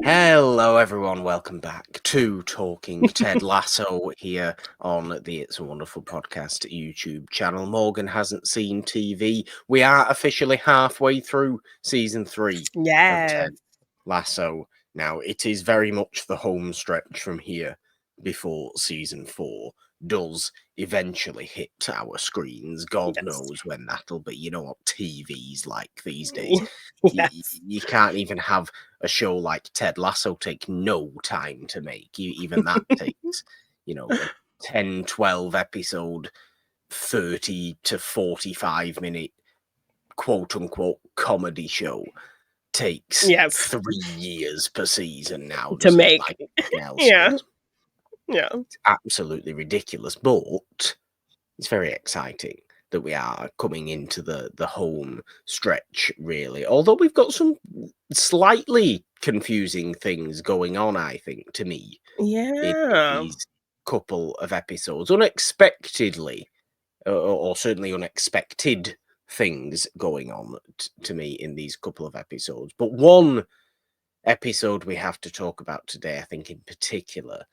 Hello, everyone. Welcome back to Talking Ted Lasso here on the It's a Wonderful Podcast YouTube channel. Morgan hasn't seen TV. We are officially halfway through season 3 of Yes. Ted Lasso. Now, it is very much the home stretch from here before season 4 does eventually hit our screens. God Yes. knows when that'll be. You know what TV's like these days. Yes. You can't even have a show like Ted Lasso take no time to make. Even that takes, a 10, 12 episode, 30 to 45 minute quote unquote comedy show takes Yes. 3 years per season now, To doesn't it? make. Like anything else Yeah. does. Yeah. It's absolutely ridiculous, but it's very exciting that we are coming into the home stretch, really. Although we've got some slightly confusing things going on, I think, to me, in Yeah. these couple of episodes. Unexpectedly, or certainly unexpected things going on to me in these couple of episodes. But one episode we have to talk about today, I think in particular,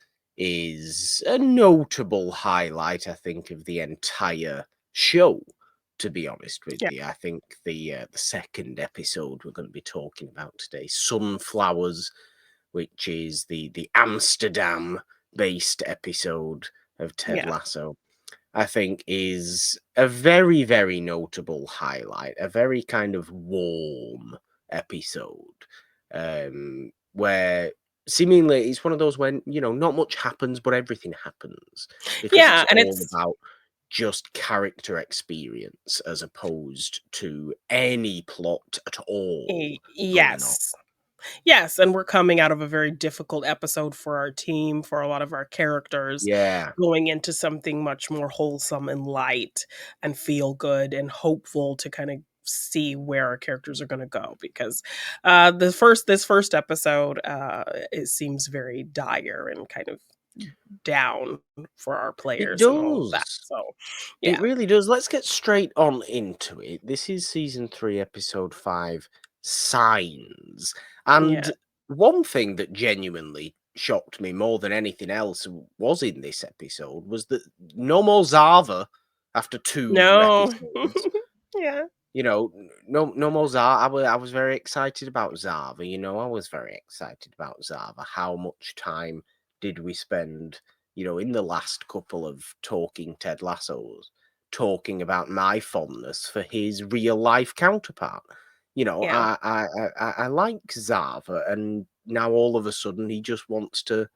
is a notable highlight, I think, of the entire show. To be honest with Yeah. you, I think the second episode we're going to be talking about today, Sunflowers, which is the Amsterdam based episode of Ted Yeah. Lasso, I think is a very, very notable highlight, a very kind of warm episode, where seemingly it's one of those when, not much happens, but everything happens because it's Yeah. And all it's about just character experience as opposed to any plot at all going on. yes. Yes, and we're coming out of a very difficult episode for our team, for a lot of our characters, Yeah. going into something much more wholesome and light and feel good and hopeful to kind of see where our characters are going to go, because this first episode it seems very dire and kind of down for our It players and all of that. does. So It yeah. really does. Let's get straight on into it. This is season 3, episode 5, Signs. Yeah. And one thing that genuinely shocked me more than anything else was in this episode was that no more Zava after 2 No. episodes. Yeah. No more Zava. I was very excited about Zava. I was very excited about Zava. How much time did we spend, in the last couple of talking Ted Lassos, talking about my fondness for his real life counterpart? Yeah. I like Zava, and now all of a sudden he just wants to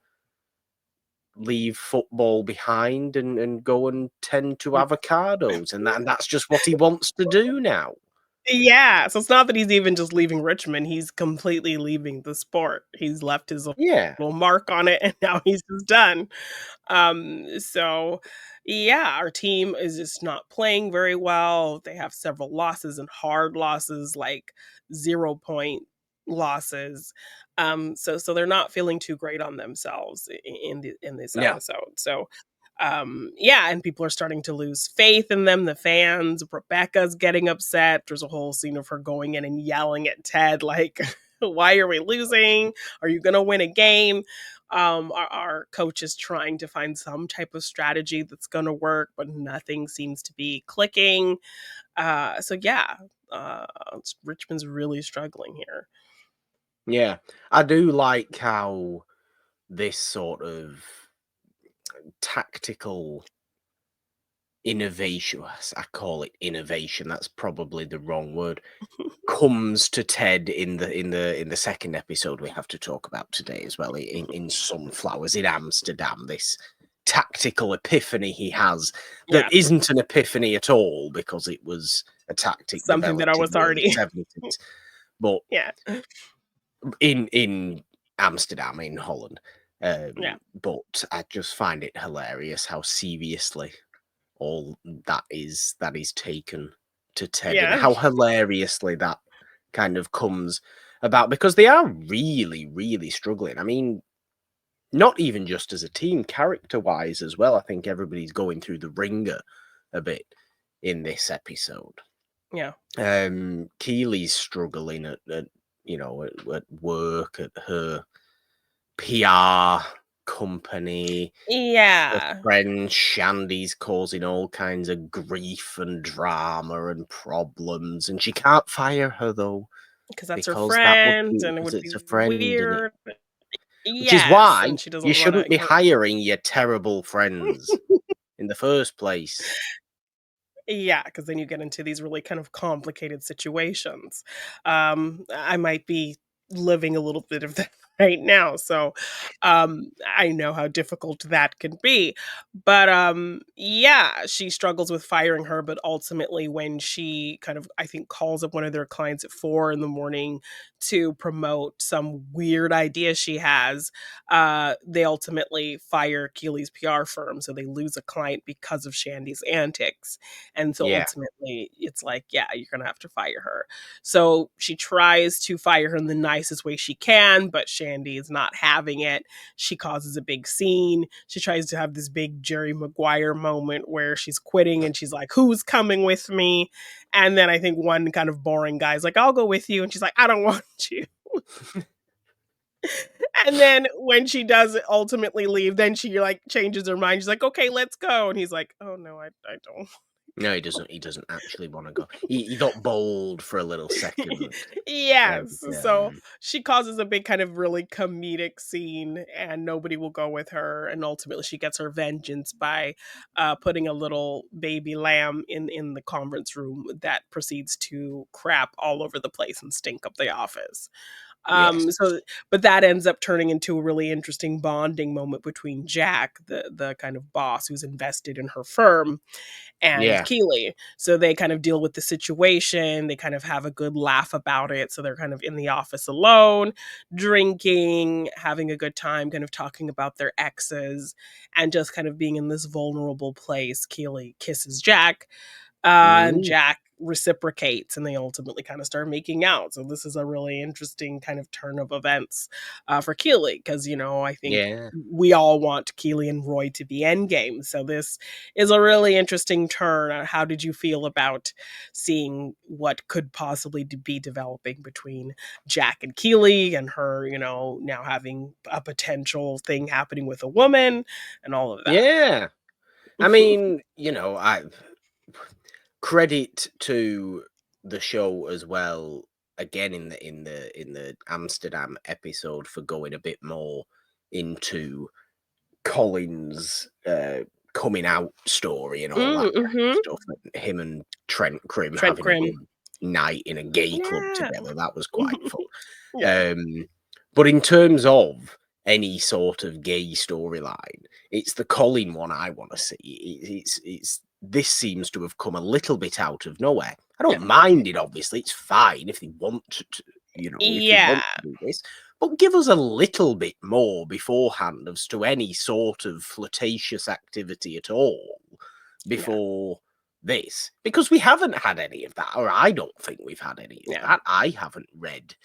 leave football behind and go and tend to avocados, and that's just what he wants to do now. Yeah, so it's not that he's even just leaving Richmond, he's completely leaving the sport. He's left his Yeah. little mark on it, and now he's just done. So yeah, our team is just not playing very well. They have several losses and hard losses, like 0 point losses. So they're not feeling too great on themselves in this Yeah. episode. So yeah, and people are starting to lose faith in them, the fans. Rebecca's getting upset. There's a whole scene of her going in and yelling at Ted, like, why are we losing? Are you gonna win a game? Our coach is trying to find some type of strategy that's going to work, but nothing seems to be clicking. So yeah, Richmond's really struggling here. Yeah, I do like how this sort of tactical innovation, I call it innovation, that's probably the wrong word, comes to Ted in the second episode we have to talk about today as well, in Sunflowers in Amsterdam. This tactical epiphany he has that Yeah, isn't an epiphany at all, because it was a tactic something that I developed in was the early already. 70s. But Yeah, in Amsterdam, in Holland. yeah, But I just find it hilarious how seriously all that is taken to Ted, and yeah, how hilariously that kind of comes about, because they are really, really struggling. I mean, not even just as a team, character-wise as well. I think everybody's going through the ringer a bit in this episode. yeah, Keeley's struggling at work, at her PR company. Her Yeah, friend Shandy's causing all kinds of grief and drama and problems, and she can't fire her though, because that's her because that would friend, be and it because would be it's a friend and it weird. which is Yes, why and she you doesn't wanna shouldn't be go. hiring your terrible friends in the first place. Yeah, because then you get into these really kind of complicated situations. I might be living a little bit of that right now, so I know how difficult that can be. But yeah, she struggles with firing her, but ultimately, when she kind of, I think, calls up one of their clients at 4 in the morning to promote some weird idea she has, they ultimately fire Keeley's PR firm, so they lose a client because of Shandy's antics. And so Yeah. ultimately, it's like, yeah, you're gonna have to fire her. So she tries to fire her in the nicest way she can, but Shandy is not having it. She causes a big scene. She tries to have this big Jerry Maguire moment where she's quitting and she's like, "Who's coming with me?" And then I think one kind of boring guy's like, "I'll go with you." And she's like, "I don't want you." And then when she does ultimately leave, then she like changes her mind. She's like, "Okay, let's go." And he's like, "Oh no, I don't." No, he doesn't. He doesn't actually want to go. He got bold for a little second. And, Yes. So she causes a big kind of really comedic scene and nobody will go with her. And ultimately she gets her vengeance by putting a little baby lamb in the conference room that proceeds to crap all over the place and stink up the office. yes. So but that ends up turning into a really interesting bonding moment between Jack, the kind of boss who's invested in her firm, and Yeah. Keeley. So they kind of deal with the situation. They kind of have a good laugh about it. So they're kind of in the office alone, drinking, having a good time, kind of talking about their exes, and just kind of being in this vulnerable place. Keeley kisses Jack, and Mm, Jack reciprocates, and they ultimately kind of start making out. So this is a really interesting kind of turn of events for Keeley, because I think yeah. we all want Keeley and Roy to be endgame. So this is a really interesting turn. How did you feel about seeing what could possibly be developing between Jack and Keeley, and her, now having a potential thing happening with a woman, and all of that? Yeah. I mean, I credit to the show as well. Again, in the Amsterdam episode, for going a bit more into Colin's coming out story and all that kind of Mm-hmm. stuff. Like him and Trent Krim Trent having a Grim. good night in a gay club Yeah. together. That was quite fun. Yeah. But in terms of any sort of gay storyline, it's the Colin one I want to see. It's this seems to have come a little bit out of nowhere. I Yeah. don't mind it. Obviously, it's fine if they want to, if they Yeah. want to do this. But give us a little bit more beforehand as to any sort of flirtatious activity at all Yeah. before this, because we haven't had any of that, or I don't think we've had any of Yeah. that. I haven't read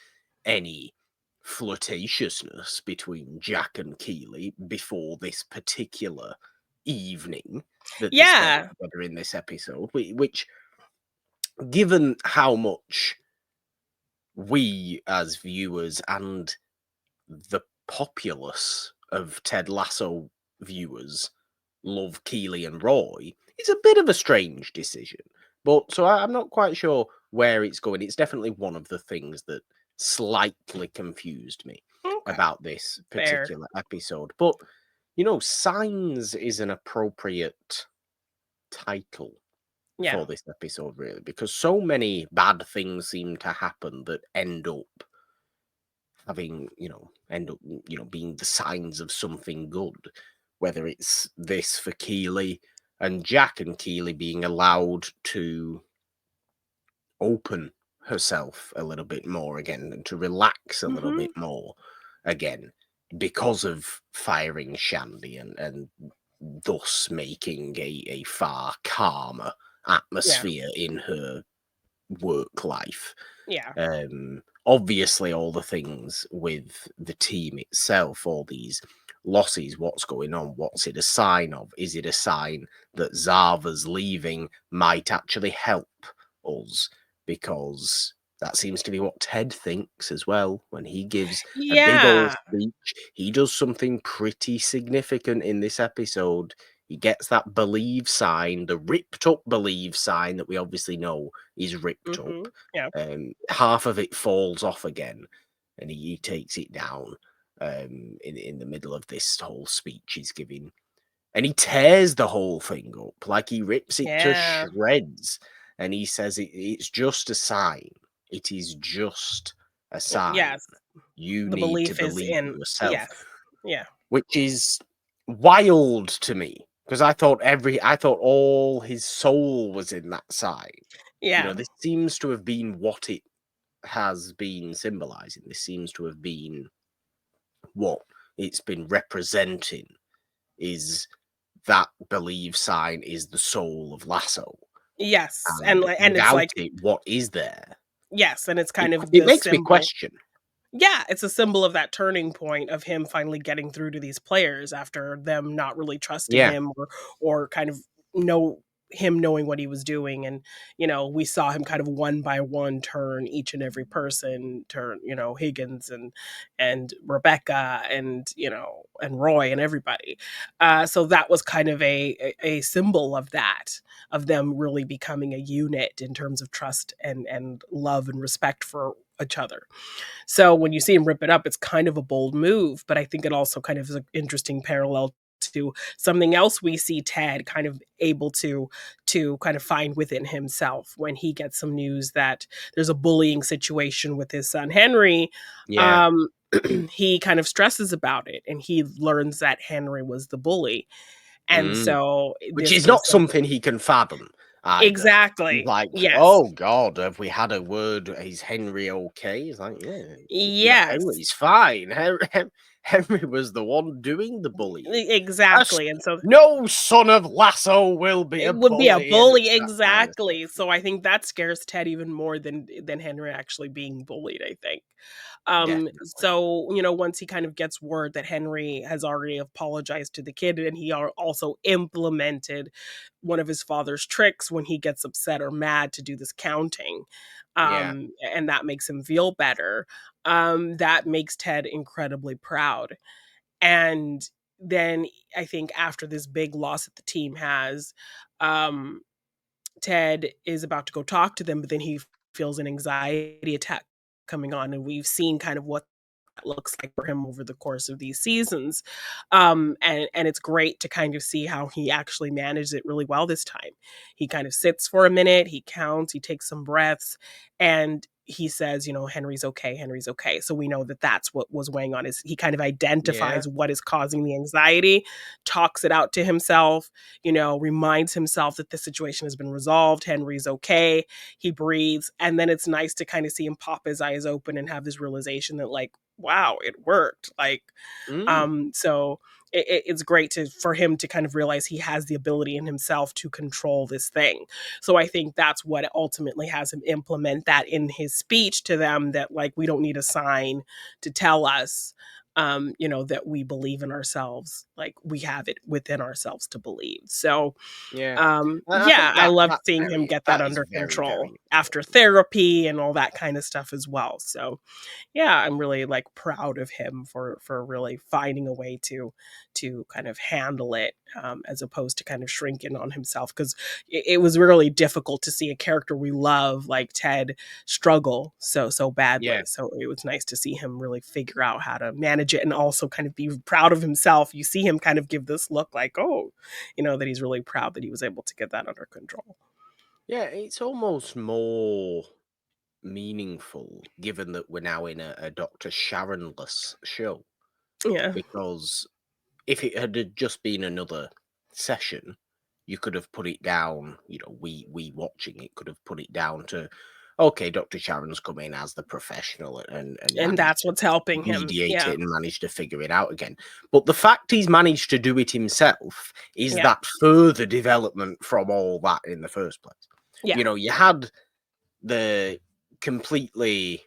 any flirtatiousness between Jack and Keeley before this particular evening that they spent Yeah. together in this episode, which, given how much we as viewers and the populace of Ted Lasso viewers love Keeley and Roy, it's a bit of a strange decision. But so I'm not quite sure where it's going. It's definitely one of the things that slightly confused me Okay. about this Fair. particular episode. But Signs is an appropriate title Yeah. for this episode, really, because so many bad things seem to happen that end up being the signs of something good, whether it's this for Keeley and Jack, and Keeley being allowed to open herself a little bit more again and to relax a little Mm-hmm. bit more again because of firing Shandy, and thus making a far calmer Yeah. atmosphere in her work life. Yeah. Obviously, all the things with the team itself, all these losses, what's going on? What's it a sign of? Is it a sign that Zava's leaving might actually help us? Because That seems to be what Ted thinks as well. When he gives a big old Yeah. speech, he does something pretty significant in this episode. He gets that believe sign, the ripped up believe sign that we obviously know is ripped up. Yeah. Half of it falls off again, and he takes it down in the middle of this whole speech he's giving. And he tears the whole thing up, like he rips it to Yeah. shreds. And he says it's just a sign. It is just a sign. Yes. You The need to belief is believe in, yourself, yes. Yeah. which is wild to me because I thought all his soul was in that sign. Yeah. This seems to have been what it has been symbolizing. This seems to have been what it's been representing, is that believe sign is the soul of Lasso. Yes. And And it's without like, it, what is there? yes, and it's kind of It the makes me symbol. question. Yeah, it's a symbol of that turning point of him finally getting through to these players after them not really trusting Yeah. him, or kind of know him knowing what he was doing. And we saw him kind of one by one turn each and every person, turn Higgins and Rebecca and Roy and everybody. So that was kind of a symbol of that, of them really becoming a unit in terms of trust and love and respect for each other. So when you see him rip it up, it's kind of a bold move, but I think it also kind of is an interesting parallel to something else we see Ted kind of able to kind of find within himself when he gets some news that there's a bullying situation with his son Henry. Yeah. Um, he kind of stresses about it, and he learns that Henry was the bully, and Mm. so Which this is gives not him something he can fathom either. He's exactly, like, yes, oh God, have we had a word? Is Henry okay? He's like, yeah, yes, Henry's fine. Henry was the one doing the bullying. exactly, and so No son of Lasso will be a it would be a bully, and bully, it's that kind of exactly. stuff. So I think that scares Ted even more than Henry actually being bullied, I think. Definitely. So, once he kind of gets word that Henry has already apologized to the kid, and he also implemented one of his father's tricks when he gets upset or mad to do this counting. Yeah. And that makes him feel better. That makes Ted incredibly proud. And then I think after this big loss that the team has, um, Ted is about to go talk to them, but then he feels an anxiety attack coming on, and we've seen kind of what that looks like for him over the course of these seasons. And it's great to kind of see how he actually managed it really well this time. He kind of sits for a minute, he counts, he takes some breaths, and he says, Henry's okay, Henry's okay. So we know that that's what was weighing on his. He kind of Yeah. identifies what is causing the anxiety, talks it out to himself, reminds himself that the situation has been resolved. Henry's okay. He breathes. And then it's nice to kind of see him pop his eyes open and have this realization that, like, wow, it worked. Like, Mm. so it's great for him to kind of realize he has the ability in himself to control this thing. So I think that's what ultimately has him implement that in his speech to them, that like we don't need a sign to tell us that we believe in ourselves. Like we have it within ourselves to believe. So Yeah. I yeah, think I loved that's seeing him very get that that is under very, control very after important. therapy and all that kind of stuff as well. So yeah, I'm really like proud of him for really finding a way to kind of handle it, as opposed to kind of shrinking on himself, because it was really difficult to see a character we love like Ted struggle so Yeah. badly. So it was nice to see him really figure out how to manage it and also kind of be proud of himself. You see him kind of give this look like, oh, that he's really proud that he was able to get that under control. Yeah, it's almost more meaningful given that we're now in a Dr. Sharonless show. Yeah. Because if it had just been another session, you could have put it down, we watching it could have put it down to, okay, Dr. Sharon's come in as the professional and And managed that's to what's helping him. mediate Yeah. it and managed to figure it out again. But the fact he's managed to do it himself is Yeah. that further development from all that in the first place. Yeah. You had the completely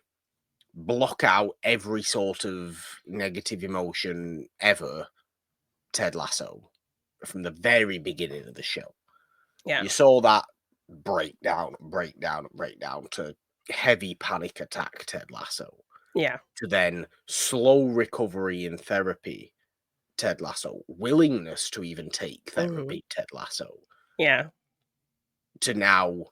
block out every sort of negative emotion ever Ted Lasso from the very beginning of the show. Yeah. You saw that breakdown to heavy panic attack Ted Lasso, Yeah. to then slow recovery in therapy Ted Lasso, willingness to even take Mhm. therapy Ted Lasso, Yeah. to now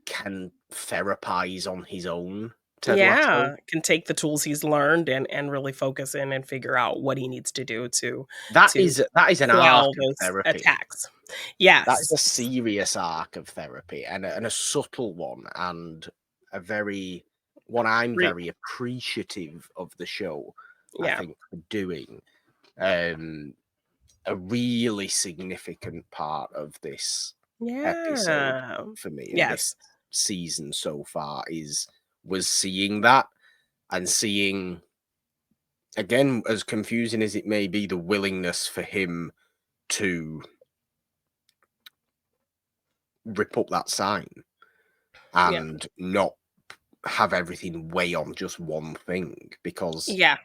can therapize on his own Ted Lasso. Yeah, can take the tools he's learned and really focus in and figure out what he needs to do That to is an arc quell of those therapy. attacks. That is Yes. a serious arc of therapy, and a subtle one, and a very one I'm Re very appreciative of the show, I yeah. think, for doing. Um, a really significant part of this episode Yeah. for me in this Yes. season so far was seeing that, and seeing, again, as confusing as it may be, the willingness for him to rip up that sign Yeah. and not have everything weigh on just one thing, because Yeah.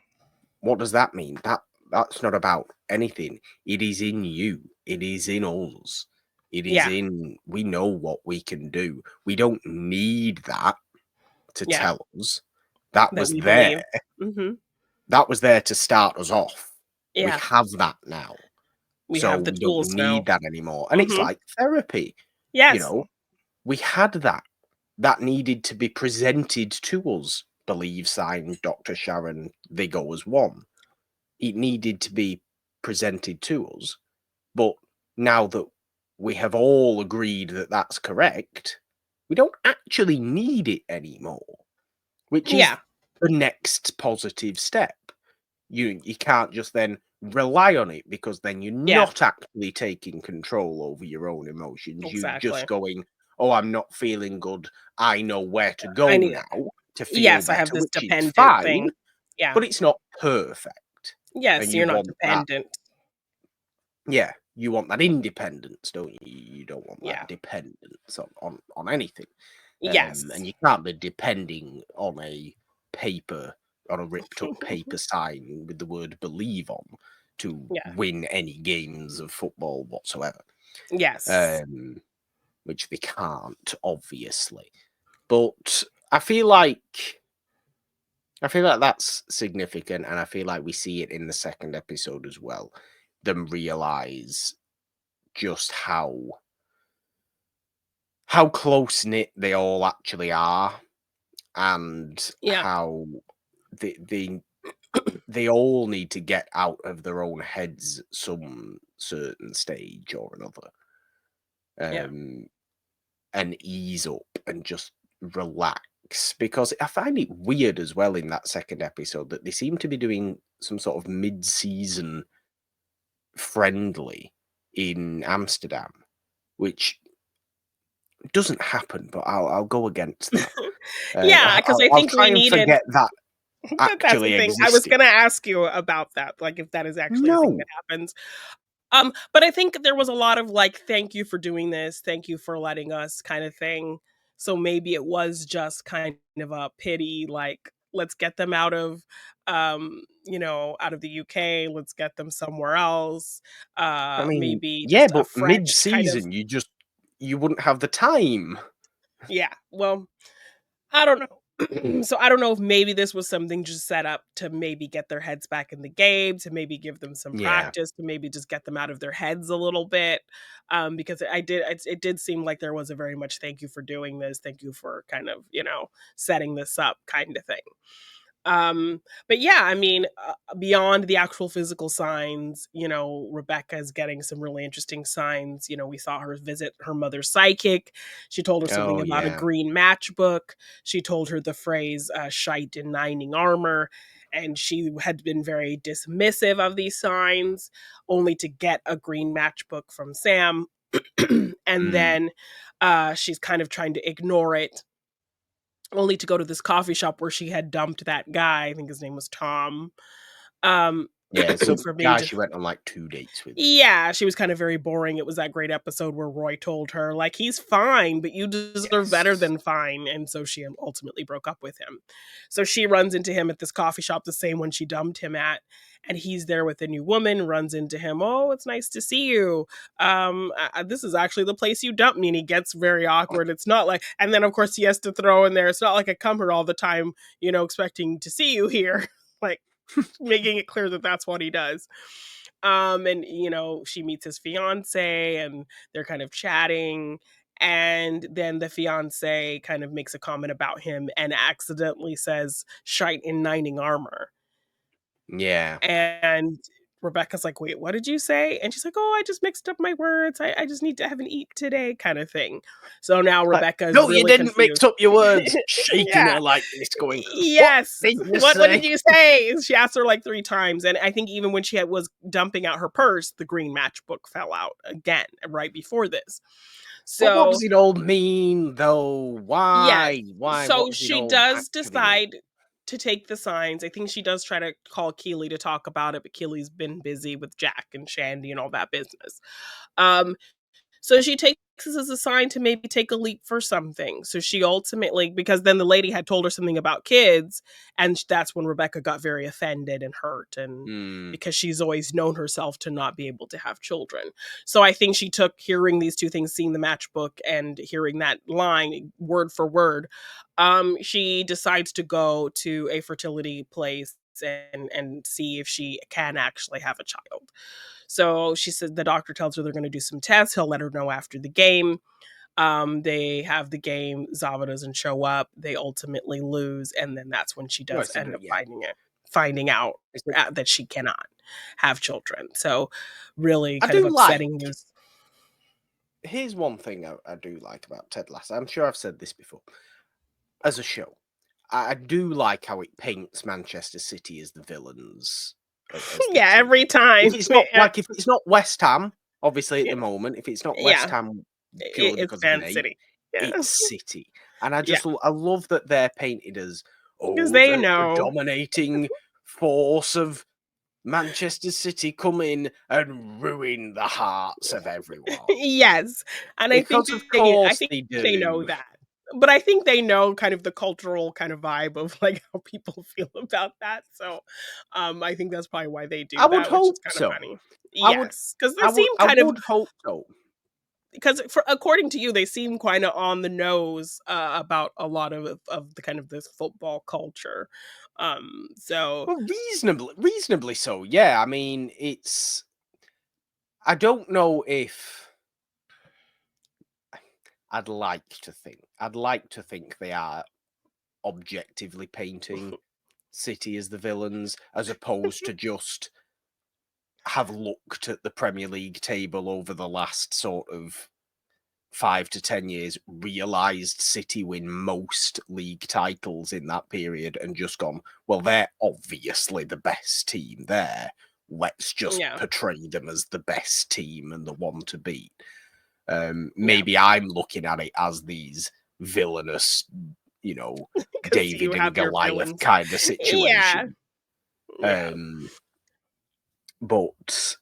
what does that mean? That's not about anything. It is in you. It is in us. It is Yeah. in, we know what we can do. We don't need that to Yeah. tell us. That That was we there. believe. Mhm. That was there to start us off. We Yeah. have that now. We So have the we don't tools now. need that anymore. And it's Mhm. like therapy, you Yes. know, we had that. That needed to be presented to us. Believe signed Dr. Sharon Vigo as one. It needed to be presented to us. But now that we have all agreed that that's correct, we don't actually need it anymore, which is Yeah. the next positive step. You can't just then rely on it, because then you're Yeah. not actually taking control over your own emotions. You're just Exactly. going, "Oh, I'm not feeling good. I know where to I go need now to feel yes, I have better," this which is dependent fine, thing. Yeah. but it's not perfect. And Yes, you you're not want that, dependent. yeah, you want that independence, don't you? You don't want Yeah. that dependence on anything. And Yes. you can't be depending on a paper, on a ripped up paper sign with the word believe on, to Yeah. win any games of football whatsoever. Yes. Um, which they can't, obviously. But I feel like that's significant, and I feel like we see it in the second episode as well. Them realize just how close knit they all actually are, and Yeah. how they all need to get out of their own heads at some certain stage or another, Yeah. and ease up and just relax. Because I find it weird as well in that second episode that they seem to be doing some sort of mid-season friendly in Amsterdam, which doesn't happen. But I'll go against that. Yeah, because I I'll think try we and needed forget that that's the actually thing. I was existed. gonna ask you about that, like, if that is actually a thing No, that happens. But I think there was a lot of, like, "Thank you for doing this. Thank you for letting us," kind of thing. So maybe it was just kind of a pity, like, "Let's get them out of, out of the UK. Let's get them somewhere else." I mean, Maybe yeah, just a but fresh kind of mid-season, you wouldn't have the time. yeah, well, I don't know. So I don't know if maybe this was something just set up to maybe get their heads back in the game, to maybe give them some Yeah. practice, to maybe just get them out of their heads a little bit. Because it did seem like there was a very much thank you for doing this, thank you for kind of setting this up kind of thing. But yeah, I mean, beyond the actual physical signs, Rebecca is getting some really interesting signs. We saw her visit her mother's psychic. She told her something Oh, about a yeah. green matchbook. She told her the phrase shite in nining armor. And she had been very dismissive of these signs, only to get a green matchbook from Sam. And Mm. then she's kind of trying to ignore it, only to go to this coffee shop where she had dumped that guy. I think his name was Tom. Um, Yeah, some for being guy just she went on like 2 dates with. yeah, she was kind of very boring. It was that great episode where Roy told her, like, he's fine, but you deserve better Yes. than fine. And so she ultimately broke up with him. So she runs into him at this coffee shop, the same one she dumped him at. And he's there with a new woman, runs into him. Oh, it's nice to see you. This is actually the place you dumped me. And he gets very awkward. It's not like, and then of course he has to throw in there, it's not like I come here all the time, expecting to see you here. Like, making it clear that that's what he does. And she meets his fiance and they're kind of chatting. And then the fiance kind of makes a comment about him and accidentally says shite in knighting armor. Yeah. And Rebecca's like, wait, what did you say? And she's like, oh, I just mixed up my words. I just need to have an eat today kind of thing. So now Like, Rebecca is no, you really didn't mix confused. up your words. Shaking Yeah. her like this, going, "What Yes. did you What did say?" you say? She asked her like 3 times. And I think even when she was dumping out her purse, the green matchbook fell out again right before this. But what So does it all mean, though? yes. Why? Why? What So does it she all does actually mean? decide to take the signs. I think she does try to call Keeley to talk about it, but Keeley's been busy with Jack and Shandy and all that business. Um, so she takes this as a sign to maybe take a leap for something. So she ultimately, because then the lady had told her something about kids, and that's when Rebecca got very offended and hurt, and Hmm. because she's always known herself to not be able to have children. So I think she took hearing these two things, seeing the matchbook and hearing that line word for word. She decides to go to a fertility place and see if she can actually have a child. So she said the doctor tells her they're going to do some tests. He'll let her know after the game. They have the game. Zava doesn't show up. They ultimately lose, and then that's when she Well, does end up yeah. finding out It's a- that she cannot have children. So really, I kind of do like. upsetting news. Here's one thing I do like about Ted Lasso. I'm sure I've said this before. As a show, I do like how it paints Manchester City as the villains, as the Yeah, team. every time. If it's not West Ham, obviously at the moment, if it's not West Yeah, Ham purely it's because of the Fan name, City. Yeah, it's City, and yeah, I love that they're painted as because they the know. dominating force of Manchester City come in and ruin the hearts of everyone. Yes, and Because of I course think they they know do. that. But I think they know kind of the cultural kind of vibe of, like, how people feel about that, so, I think that's probably why they I do would that, which is hope kinda so. funny. Yes, because they seem I kind of, would hope so. because for according to you, they seem kinda on the nose, about a lot of the kind of this football culture, so Well, reasonably so. Yeah, I mean, it's. I don't know if I'd like to think they are objectively painting City as the villains, as opposed to just have looked at the Premier League table over the last sort of 5 to 10 years, realised City win most league titles in that period, and just gone, well, they're obviously the best team there. Let's just yeah, portray them as the best team and the one to beat. yeah, Maybe I'm looking at it as these villainous, you know, because you David and have your Goliath villains. kind of Yeah, situation. yeah, But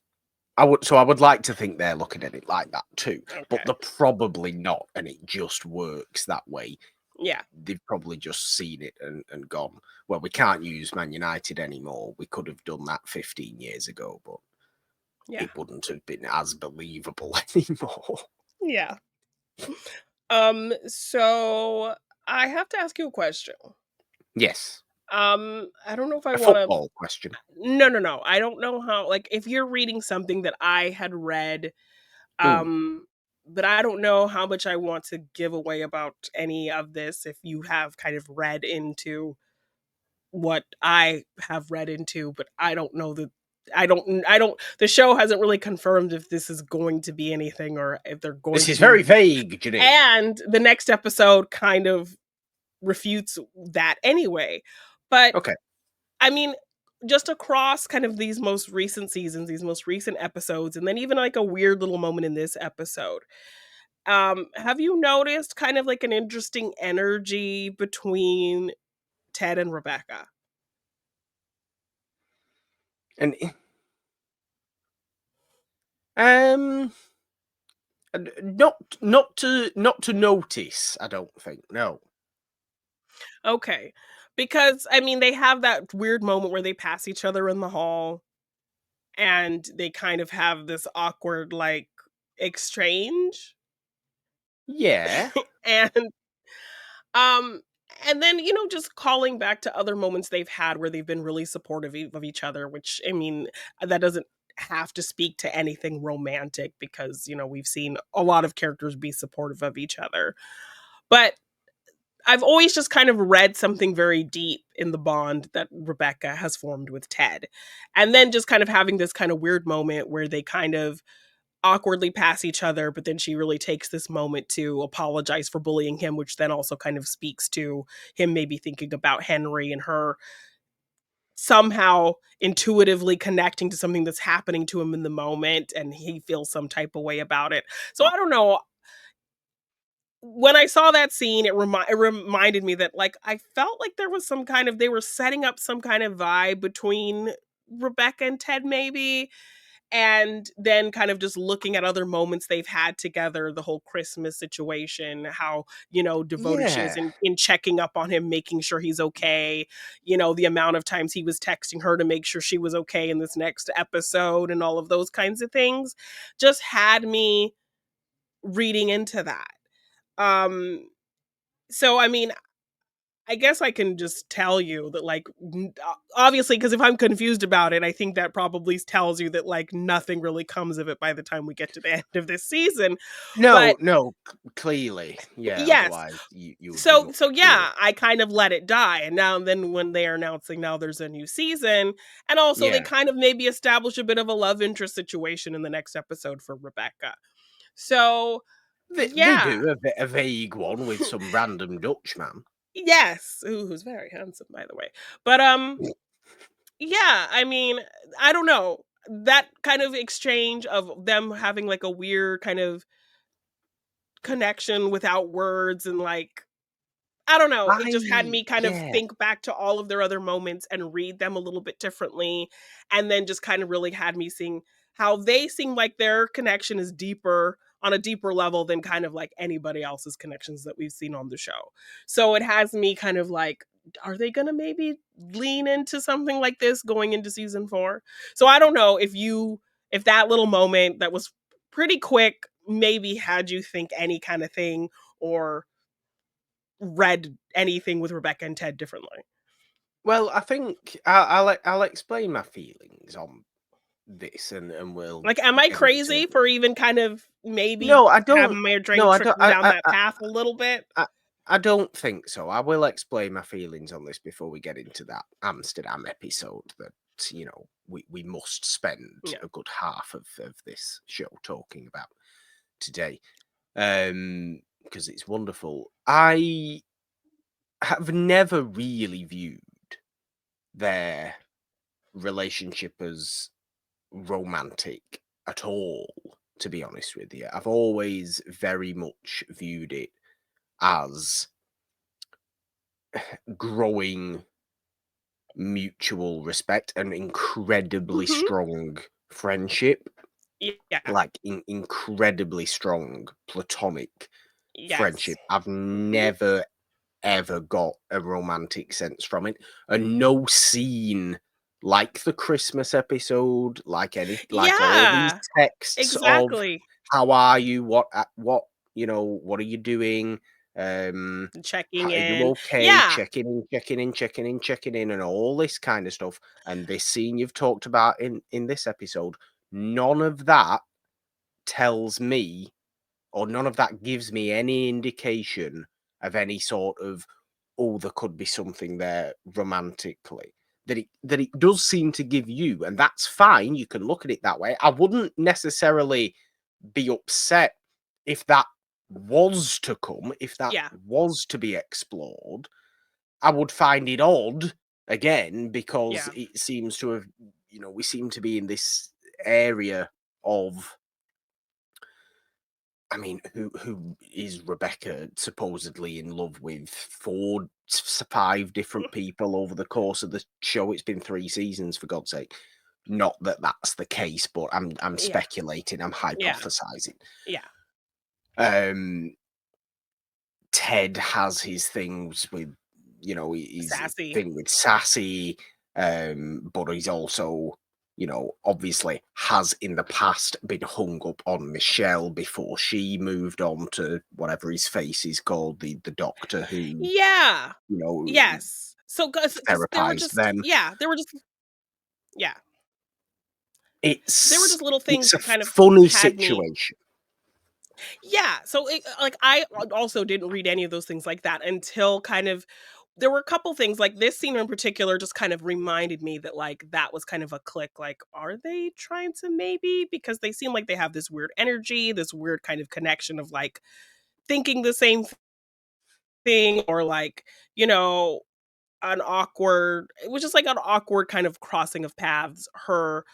I would like to think they're looking at it like that too, but okay, they're probably not, and it just works that way. yeah, They've probably just seen it and gone, well, we can't use Man United anymore. We could have done that 15 years ago, but yeah, it wouldn't have been as believable anymore. yeah. So I have to ask you a question. Yes, I don't know if I a want to. football question. No, no, no. I don't know how. Like, if you're reading something that I had read, Ooh, um, but I don't know how much I want to give away about any of this. If you have kind of read into what I have read into, but I don't know that. I don't. The show hasn't really confirmed if this is going to be anything or if they're going this to is be. very vague, Jeannine. And the next episode kind of refutes that anyway. But Okay. I mean, just across kind of these most recent seasons, these most recent episodes, and then even like a weird little moment in this episode. Have you noticed kind of like an interesting energy between Ted and Rebecca? And um, not to notice. I don't think. No. Okay. Because I mean they have that weird moment where they pass each other in the hall and they kind of have this awkward like exchange. Yeah. And um and then just calling back to other moments they've had where they've been really supportive of each other, which I mean that doesn't have to speak to anything romantic because we've seen a lot of characters be supportive of each other. But I've always just kind of read something very deep in the bond that Rebecca has formed with Ted. And then just kind of having this kind of weird moment where they kind of awkwardly pass each other, but then she really takes this moment to apologize for bullying him, which then also kind of speaks to him maybe thinking about Henry and her somehow intuitively connecting to something that's happening to him in the moment and he feels some type of way about it. So I don't know, when I saw that scene, it reminded me that like I felt like there was some kind of they were setting up some kind of vibe between Rebecca and Ted maybe, and then kind of just looking at other moments they've had together, the whole Christmas situation, how devoted she is Yeah. in checking up on him, making sure he's okay. The amount of times he was texting her to make sure she was okay in this next episode, and all of those kinds of things, just had me reading into that. Um, so I mean, I guess I can just tell you that like obviously because if I'm confused about it, I think that probably tells you that like nothing really comes of it by the time we get to the end of this season. No, But no, clearly. Yeah, yes. otherwise you would give So up so doing it. yeah, I kind of let it die. And now and then when they are announcing now there's a new season, and also they Yeah. kind of maybe establish a bit of a love interest situation in the next episode for Rebecca. So They yeah. do a vague one with some random Dutchman. Yes, who's very handsome, by the way. But yeah, I mean, I don't know. That kind of exchange of them having like a weird kind of connection without words and like I don't know, it just had me kind of Yeah. think back to all of their other moments and read them a little bit differently, and then just kind of really had me seeing how they seem like their connection is deeper on a deeper level than kind of like anybody else's connections that we've seen on the show. So it has me kind of like, are they gonna maybe lean into something like this going into season 4? So I don't know if that little moment that was pretty quick maybe had you think any kind of thing or read anything with Rebecca and Ted differently. Well, I think I'll explain my feelings on this, and we'll Like, am I get into. crazy for even kind of maybe No, I don't. having my No, brain I don't. trickle down that path a little bit? I, I don't think so. I will explain my feelings on this before we get into that Amsterdam episode that we must spend Yeah. a good half of this show talking about today. Because it's wonderful. I have never really viewed their relationship as romantic at all, to be honest with you. I've always very much viewed it as growing mutual respect and incredibly Mhm. strong friendship, Yeah. like incredibly strong platonic Yes. friendship. I've Mhm. never ever got a romantic sense from it, and no scene like the Christmas episode, like all these Yeah. texts of Exactly. how are you, what are you doing, Checking are you in. okay, Yeah. checking in, and all this kind of stuff. And this scene you've talked about in this episode, none of that tells me, or none of that gives me any indication of any sort of, oh, there could be something there romantically. That it does seem to give you, and that's fine. You can look at it that way. I wouldn't necessarily be upset if that was to come, if that Yeah. was to be explored. I would find it odd again because Yeah. it seems to have, we seem to be in this area of, I mean, who is Rebecca supposedly in love with? 5 different people over the course of the show. It's been 3 seasons, for God's sake. Not that that's the case, but I'm Yeah. speculating, I'm Yeah. hypothesizing. Yeah. Ted has his things with, his Sassy. thing with Sassy, but he's also, obviously has in the past been hung up on Michelle before she moved on to whatever his face is called, the doctor who, Yeah. you know, Yes. So, because they were therapized just, them. yeah, they were just, yeah, they were It's just little things it's a that kind of funny had me. situation. Yeah. So, like, I also didn't read any of those things like that until kind of, there were a couple things like this scene in particular just kind of reminded me that like that was kind of a click. Like, are they trying to maybe, because they seem like they have this weird energy, this weird kind of connection of like thinking the same thing, or like, you know, an awkward, it was just like an awkward kind of crossing of paths. Her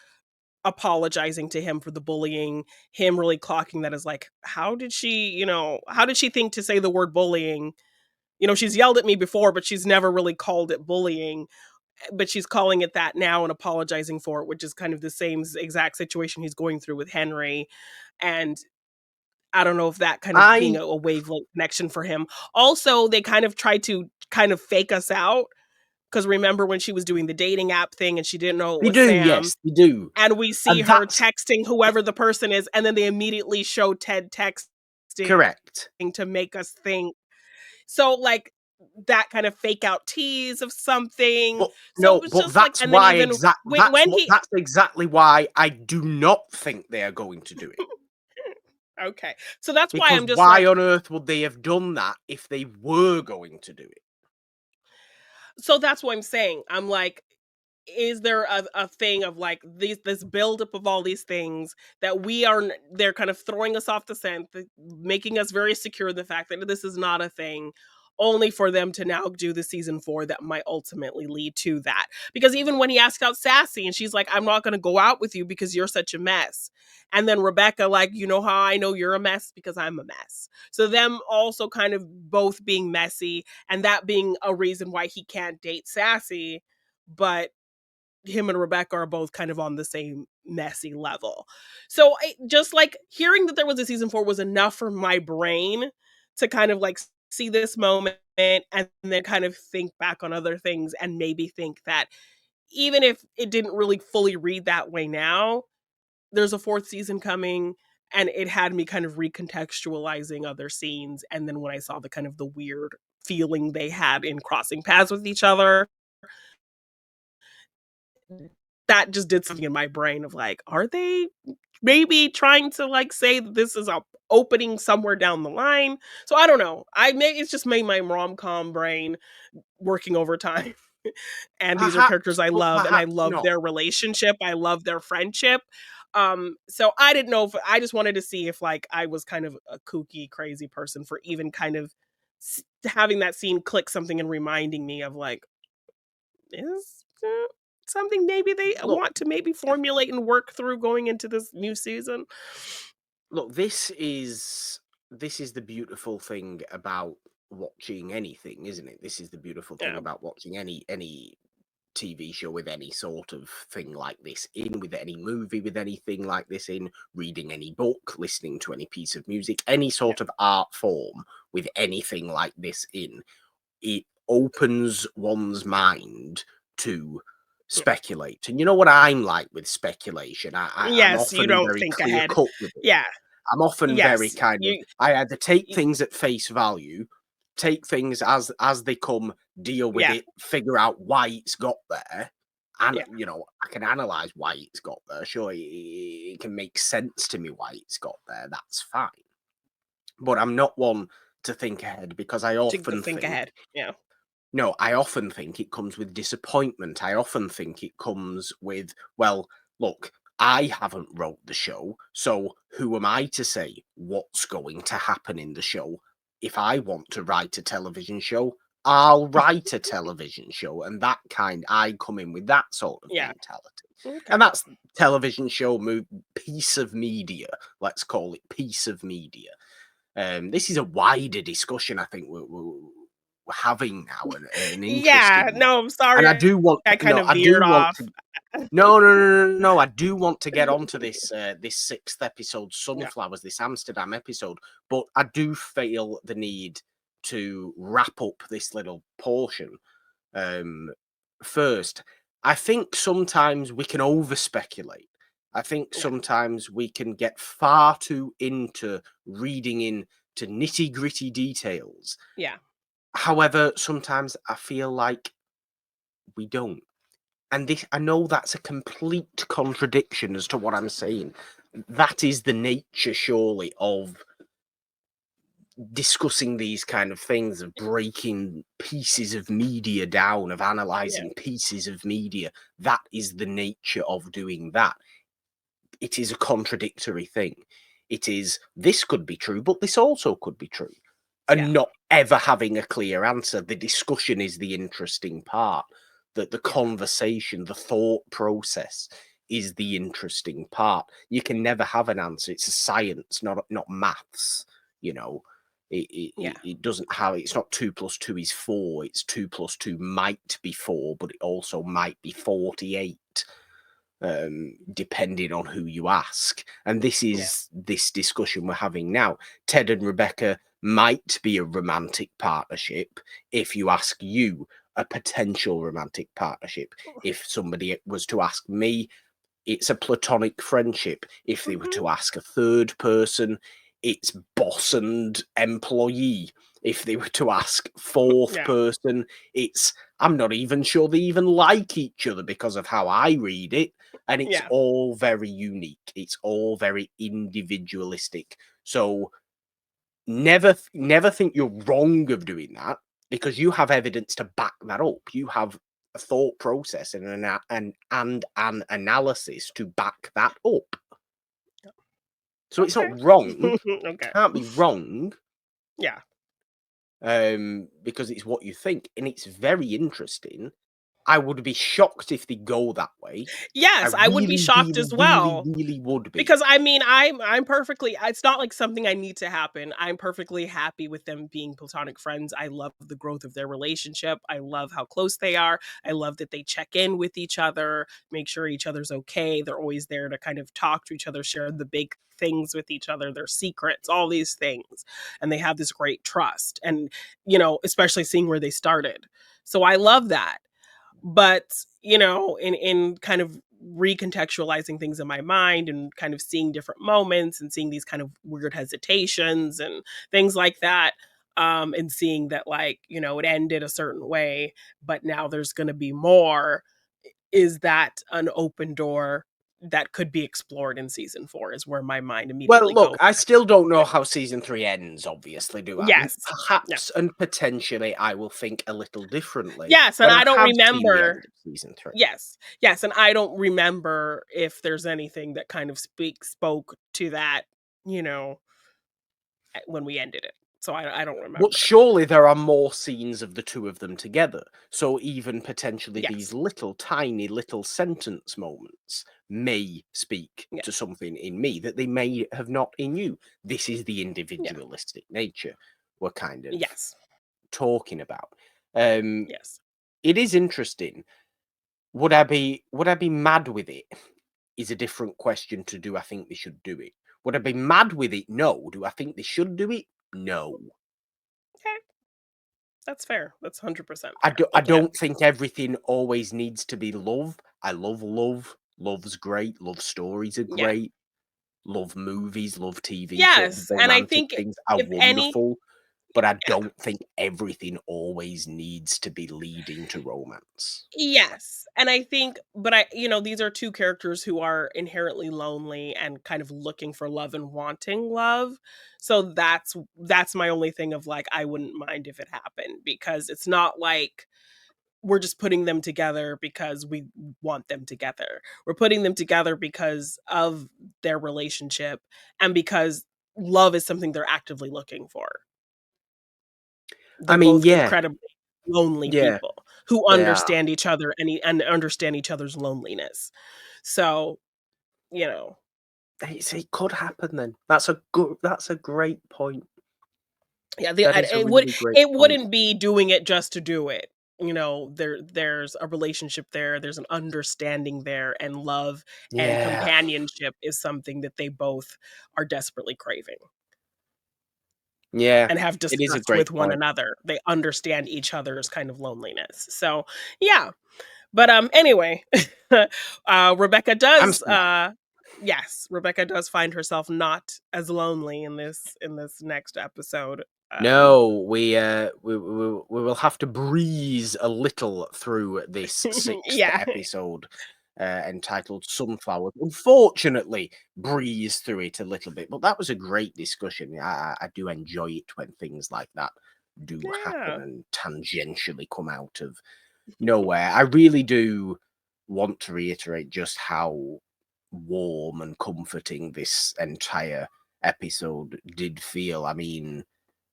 apologizing to him for the bullying, him really clocking that as like, how did she, how did she think to say the word bullying? She's yelled at me before, but she's never really called it bullying. But she's calling it that now and apologizing for it, which is kind of the same exact situation he's going through with Henry. And I don't know if that kind of being I a wavelength connection for him. Also, they kind of tried to kind of fake us out. Because remember when she was doing the dating app thing and she didn't know it They was do, Sam, yes, they do. and we see And her that's texting whoever the person is, and then they immediately show Ted texting correct. to make us think. So, like, that kind of fake out tease of something. But So it no, was but just like, and then even that's exactly why I do not think they are going to do it. okay. So that's why Because I'm just why like, on earth would they have done that if they were going to do it? so that's what I'm saying. I'm like, is there a thing of like this buildup of all these things that they're kind of throwing us off the scent, making us very secure in the fact that this is not a thing, only for them to now do the season 4 that might ultimately lead to that. Because even when he asked out Sassy and she's like, I'm not going to go out with you because you're such a mess, and then Rebecca, like, you know how I know you're a mess? Because I'm a mess. So them also kind of both being messy, and that being a reason why he can't date Sassy, but him and Rebecca are both kind of on the same messy level. So just like hearing that there was a season 4 was enough for my brain to kind of like see this moment and then kind of think back on other things and maybe think that even if it didn't really fully read that way now, there's a 4th season coming, and it had me kind of recontextualizing other scenes. And then when I saw the kind of the weird feeling they had in crossing paths with each other, that just did something in my brain of like, are they maybe trying to like say that this is a opening somewhere down the line? So I don't know. It's just made my rom-com brain working overtime. And these are characters Perhaps, I but love, and I perhaps love not. their relationship. I love their friendship. So I didn't know if I just wanted to see if like I was kind of a kooky, crazy person for even kind of having that scene click something and reminding me of like, is something maybe they Look, want to maybe formulate and work through going into this new season. look, this is the beautiful thing about watching anything, isn't it? This is the beautiful thing Yeah. about watching any TV show with any sort of thing like this in, with any movie with anything like this in, reading any book, listening to any piece of music, any Yeah. sort of art form with anything like this in. It opens one's mind to Yeah. speculate. And you know what I'm like with speculation? I'm Yes, you often don't very think clear ahead. cut with it. Yeah. I'm often very Yes. kind of, I either take things at face value, take things as they come, deal with Yeah. it, figure out why it's got there. And Yeah. I can analyze why it's got there. Sure, it can make sense to me why it's got there. That's fine. But I'm not one to think ahead, because I To often think think, ahead. Yeah. no, I often think it comes with disappointment. I often think it comes with, well, look, I haven't wrote the show, so who am I to say what's going to happen in the show? If I want to write a television show, I'll write a television show, and I come in with that sort of Yeah. mentality. Okay. And that's television show, piece of media, let's call it piece of media. This is a wider discussion, I think we're having now, an interesting Yeah. one. No, I'm And I sorry. do want, I kind of veered I do want off. to. No. I do want to get onto this this 6th episode, Yeah. Sunflowers, this Amsterdam episode, but I do feel the need to wrap up this little portion first. I think sometimes we can over speculate. I think Yeah. sometimes we can get far too into reading into nitty gritty details. Yeah. However, sometimes I feel like we don't. And this, I know that's a complete contradiction as to what I'm saying. That is the nature, surely, of discussing these kind of things, of breaking pieces of media down, of Yeah. analyzing pieces of media. That is the nature of doing that. It is a contradictory thing. It is, this could be true, but this also could be true. And Yeah. not ever having a clear answer. The discussion is the interesting part. That the Yeah. conversation, the thought process is the interesting part. You can never have an answer. It's a science, not maths. You know, Yeah. it doesn't have. It's not 2 + 2 is 4. It's 2 + 2 might be 4, but it also might be 48. Depending on who you ask. And this Yeah. is this discussion we're having now. Ted and Rebecca might be a romantic partnership if you ask you, a potential romantic partnership. If somebody was to ask me, it's a platonic friendship. If they were Mhm. to ask a third person, it's boss and employee. If they were to ask fourth Yeah. person, it's, I'm not even sure they even like each other because of how I read it. And it's Yeah. all very unique. It's all very individualistic. So never think you're wrong of doing that, because you have evidence to back that up. You have a thought process and an analysis to back that up. So it's Okay. not wrong. Okay. Can't be wrong, Yeah. because it's what you think, and it's very interesting. I would be shocked if they go that way. I Yes, I would be really, shocked really, as really, well. really would be. Because I mean, I'm perfectly, it's not like something I need to happen. I'm perfectly happy with them being platonic friends. I love the growth of their relationship. I love how close they are. I love that they check in with each other, make sure each other's okay. They're always there to kind of talk to each other, share the big things with each other, their secrets, all these things. And they have this great trust. And, especially seeing where they started. So I love that. But in kind of recontextualizing things in my mind and kind of seeing different moments and seeing these kind of weird hesitations and things like that, and seeing that, like, it ended a certain way, but now there's going to be more. Is that an open door that could be explored in season 4, is where my mind Well, immediately look, goes. I still don't know how season 3 ends, obviously, do I? Yes. Yeah. Perhaps and potentially I will think a little differently Yes, and when I I don't have seen the remember. end of season 3. Yes. Yes, and I don't remember if there's anything that kind of spoke to that, you know, when we ended it. So I don't But remember. surely there are more scenes of the two of them together. So even potentially these Yes. little tiny little sentence moments may speak Yeah. to something in me that they may have not in you. This is the Yeah. individualistic nature we're kind of Yes. talking about. Um, Yes. it is interesting. Would I be mad with it? Is a different question to do I think they should do it. Would I be mad with it? No. Do I think they should do it? No. Okay. That's fair. That's 100% I, fair. do, I Like, yeah. don't think everything always needs to be love. I love love. Love's great. Love stories are Yeah. great. Love movies, love TV shows, Yes, and I romantic think things are if any wonderful. But I yeah. don't think everything always needs to be leading to romance. Yes, and I think, but these are 2 characters who are inherently lonely and kind of looking for love and wanting love. So that's my only thing of, like, I wouldn't mind if it happened, because it's not like we're just putting them together because we want them together. We're putting them together because of their relationship and because love is something they're actively looking for. I They're mean, both yeah, incredibly lonely yeah, people who they are. understand each other and understand each other's loneliness. So, you know, It could happen then. That's a great point. yeah, That is a it really great it point. wouldn't be doing it just to do it. there's a relationship there, there's an understanding there, and love and Yeah. companionship is something that they both are desperately craving Yeah. and have It is a discussed great with one point. another. They understand each other's kind of loneliness. So, yeah. But anyway, Rebecca does Amsterdam. yes, Rebecca does find herself not as lonely in this next episode. No, we will have to breeze a little through this sixth Yeah. episode entitled Sunflower. Unfortunately, breeze through it a little bit, but that was a great discussion. I do enjoy it when things like that do happen Yeah. and tangentially come out of nowhere. I really do want to reiterate just how warm and comforting this entire episode did feel. I mean,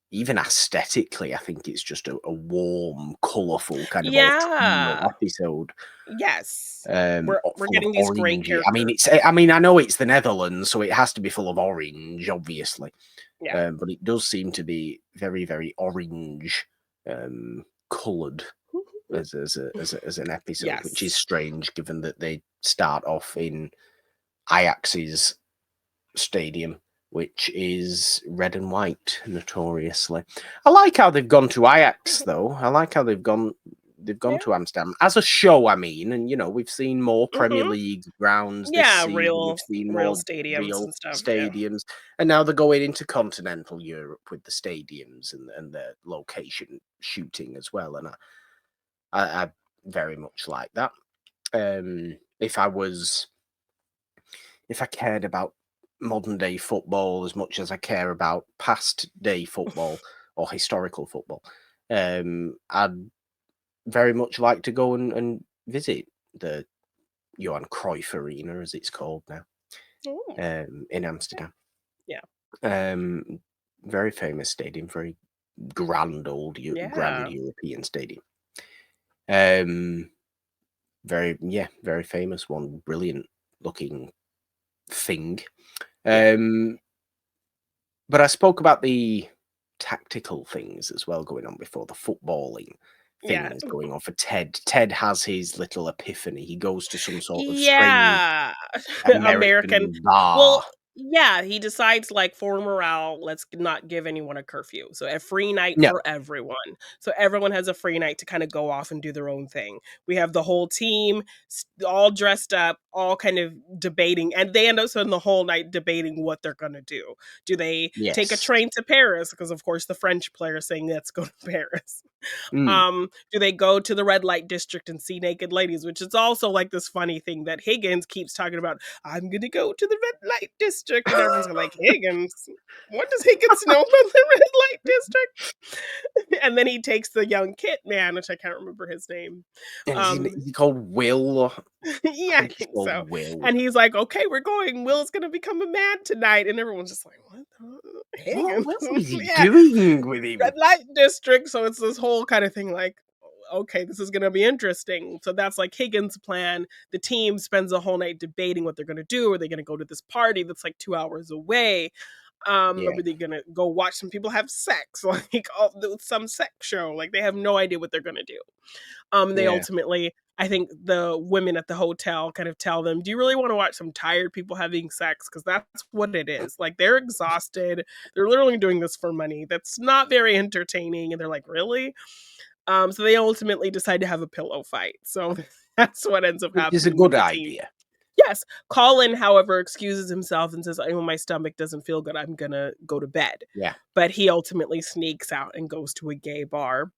even aesthetically, I think it's just a warm, colourful, kind of autumnal Yeah. episode, Yes. We're full of getting these great orangey. I mean, characters. I know it's the Netherlands, so it has to be full of orange, obviously. Yeah. But it does seem to be very, very orange, coloured as an episode, which is Yes. strange given that they start off in Ajax's stadium, which is red and white notoriously. I like how they've gone to Ajax though. I like how they've gone Yeah. to Amsterdam as a show, I mean, and we've seen more Premier Mhm. League grounds this Yeah, season. We've real seen real more stadiums real and stuff. Yeah. stadiums, and now they're going into continental Europe with the stadiums and the location shooting as well. And I very much like that. If I cared about modern day football as much as I care about past day football or historical football, I'd very much like to go and visit the Johan Cruyff Arena, as it's called now, Ooh. in Amsterdam. Yeah. Very famous stadium, very grand grand Yeah. European stadium. Very famous one, brilliant looking thing. Yeah. But I spoke about the tactical things as well going on before, the footballing Yeah. things going on for Ted. Ted has his little epiphany. He goes to some sort of strange Yeah. American. American bar. Well, yeah, he decides like for morale, let's not give anyone a curfew. So a free night No, for everyone. So everyone has a free night to kind of go off and do their own thing. We have the whole team all dressed up, all kind of debating, and they end up spending the whole night debating what they're going to do. Do they take a yes. train to Paris? Because of course the French player is saying let's go to Paris. Mm, Do they go to the red light district and see naked ladies? Which is also like this funny thing that Higgins keeps talking about. I'm gonna go to the red light district, and everyone's like, Higgins. What does Higgins know about the red light district? And then he takes the young Kit man, which I can't remember his name. and Um, is he called Will? I yeah, I think he's think called so. Will. And he's like, okay, we're going. Will's gonna become a man tonight, and everyone's just like, what? Higgins? What is he Yeah, doing with him? red light district. So it's this whole kind of thing like, okay, this is going to be interesting. So that's like Higgins' plan. The team spends the whole night debating what they're going to do. Are they going to go to this party that's like 2 hours away? Yeah, Are they going to go watch some people have sex? Like some sex show? Like they have no idea what they're going to do. They yeah, ultimately, I think the women at the hotel kind of tell them, do you really want to watch some tired people having sex? Because that's what it is. Like they're exhausted. They're literally doing this for money. That's not very entertaining. And they're like, really? So they ultimately decide to have a pillow fight. So that's what ends up which is a happening with good the team. idea. Yes. Colin, however, excuses himself and says, oh, my stomach doesn't feel good. I'm going to go to bed. Yeah, But he ultimately sneaks out and goes to a gay bar.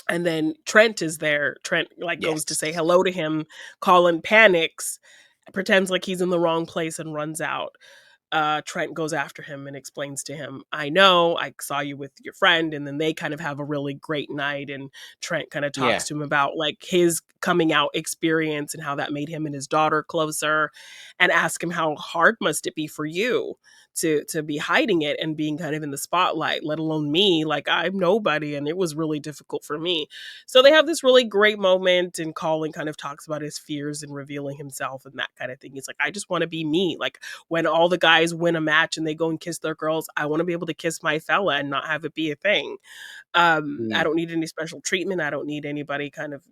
And then Trent is there. Trent goes to yes, say hello to him. Colin panics, pretends like he's in the wrong place and runs out. Trent goes after him and explains to him, I know, I saw you with your friend. And then they kind of have a really great night. And Trent kind of yeah. talks to him about like his coming out experience and how that made him and his daughter closer, and ask him how hard must it be for you to be hiding it and being kind of in the spotlight, let alone me, like I'm nobody and it was really difficult for me. So they have this really great moment, and Colin kind of talks about his fears and revealing himself and that kind of thing. He's like, I just want to be me. Like when all the guys win a match and they go and kiss their girls, I want to be able to kiss my fella and not have it be a thing. I Mm. don't need any special treatment. I don't need anybody kind of,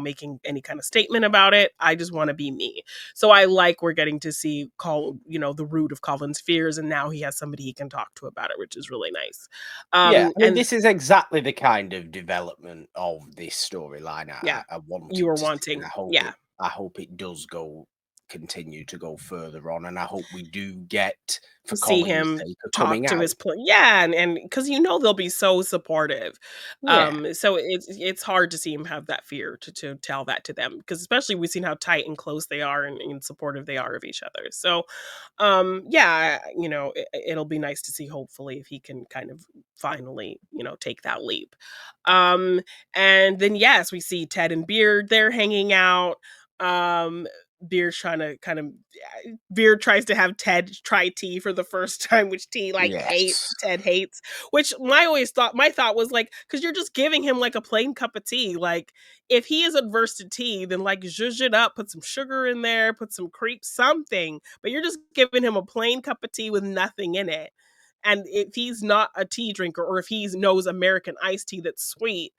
making any kind of statement about it. I just want to be me. So I like we're getting to see the root of Colin's fears, and now he has somebody he can talk to about it, which is really nice. Yeah, I mean, And this is exactly the kind of development of this storyline yeah, I you wanted were to see, and wanting. Yeah. I hope it does continue to go further on, and I hope we do get, for See Colin's him sake, a talk coming to out. his yeah, and because they'll be so supportive. Yeah, So it's hard to see him have that fear to tell that to them, because especially we've seen how tight and close they are, and supportive they are of each other. So yeah, it'll be nice to see, hopefully, if he can kind of finally, take that leap. Um and then yes, we see Ted and Beard, they're hanging out. um Beard's trying to kind of Beard tries to have Ted try tea for the first time, which yes. Ted hates. Which my thought was like, because you're just giving him like a plain cup of tea. Like, if he is adverse to tea, then like zhuzh it up, put some sugar in there, put some cream, something. But you're just giving him a plain cup of tea with nothing in it. And if he's not a tea drinker, or if he knows American iced tea that's sweet,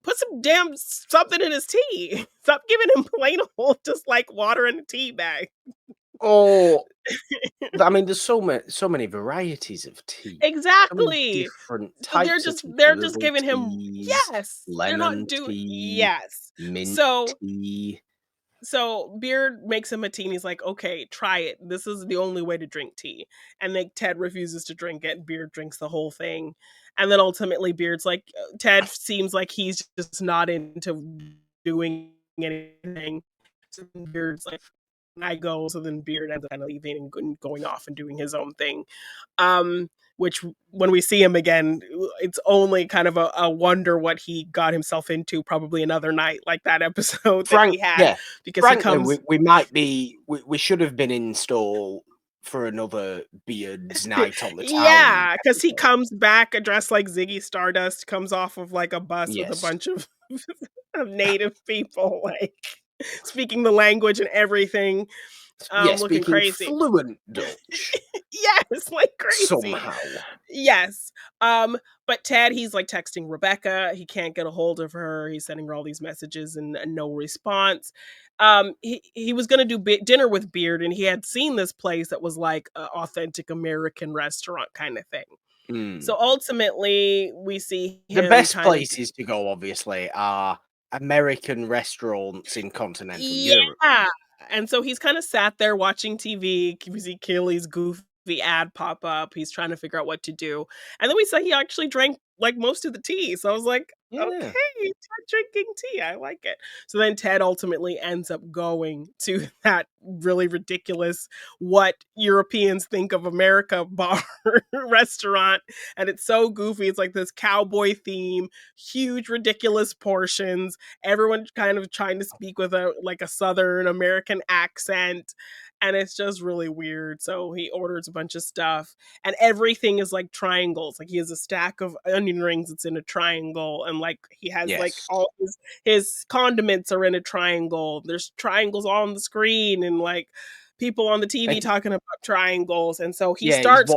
put some damn something in his tea. Stop giving him plain old just like water in a tea bag. Oh, I mean, there's so many varieties of tea, so many Exactly. different So types of tea, they're just herbal giving him, teas, yes. They're lemon not doing, tea, yes. mint So tea. Beard makes him a tea, and he's like, okay, try it. This is the only way to drink tea. And then Ted refuses to drink it, and Beard drinks the whole thing. And then ultimately Beard's like, Ted seems like he's just not into doing anything. So Beard's like, I go. So then Beard ends up kind of leaving and going off and doing his own thing. Um, which when we see him again, it's only kind of a wonder what he got himself into, probably another night like that episode that he had, Yeah, because he frankly, comes, we might be we should have been in stall for another Beards Night on the Town yeah, because he episode. comes back dressed like Ziggy Stardust, comes off of like a bus with a Yes. bunch of of native people, like speaking the language and everything, Yes, looking speaking crazy. fluent Dutch Yes, like crazy. somehow. Yes. But Ted, he's like texting Rebecca. He can't get a hold of her. He's sending her all these messages, and no response. He was gonna do dinner with Beard, and he had seen this place that was like an authentic American restaurant kind of thing. Mm. So ultimately, we see The him best kind of, places to go, obviously, are American restaurants in continental Europe. yeah. And so he's kind of sat there watching TV. We see Keeley's goofy ad pop up. He's trying to figure out what to do. And then we saw he actually drank like most of the tea. So I was like, Yeah. okay, Ted drinking tea. I like it. So then Ted ultimately ends up going to that really ridiculous, what Europeans think of America bar restaurant. And it's so goofy. It's like this cowboy theme, huge, ridiculous portions, everyone kind of trying to speak with a Southern American accent, and it's just really weird. So he orders a bunch of stuff, and everything is like triangles. Like he has a stack of onion rings that's in a triangle, and like he has like Yes. all his condiments are in a triangle. There's triangles on the screen, and like people on the TV And talking about triangles, and so he yeah, starts.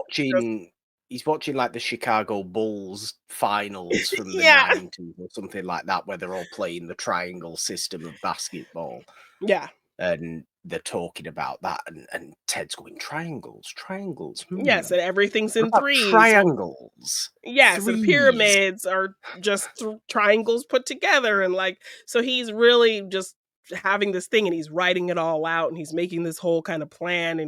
he's watching like the Chicago Bulls finals from the Yeah, 90s or something like that, where they're all playing the triangle system of basketball. yeah. And they're talking about that, and Ted's going, "Triangles, triangles, Yes, and everything's what in about threes. triangles? Yes, and Threes?" pyramids are just triangles put together, and like, so he's really just having this thing, and he's writing it all out, and he's making this whole kind of plan,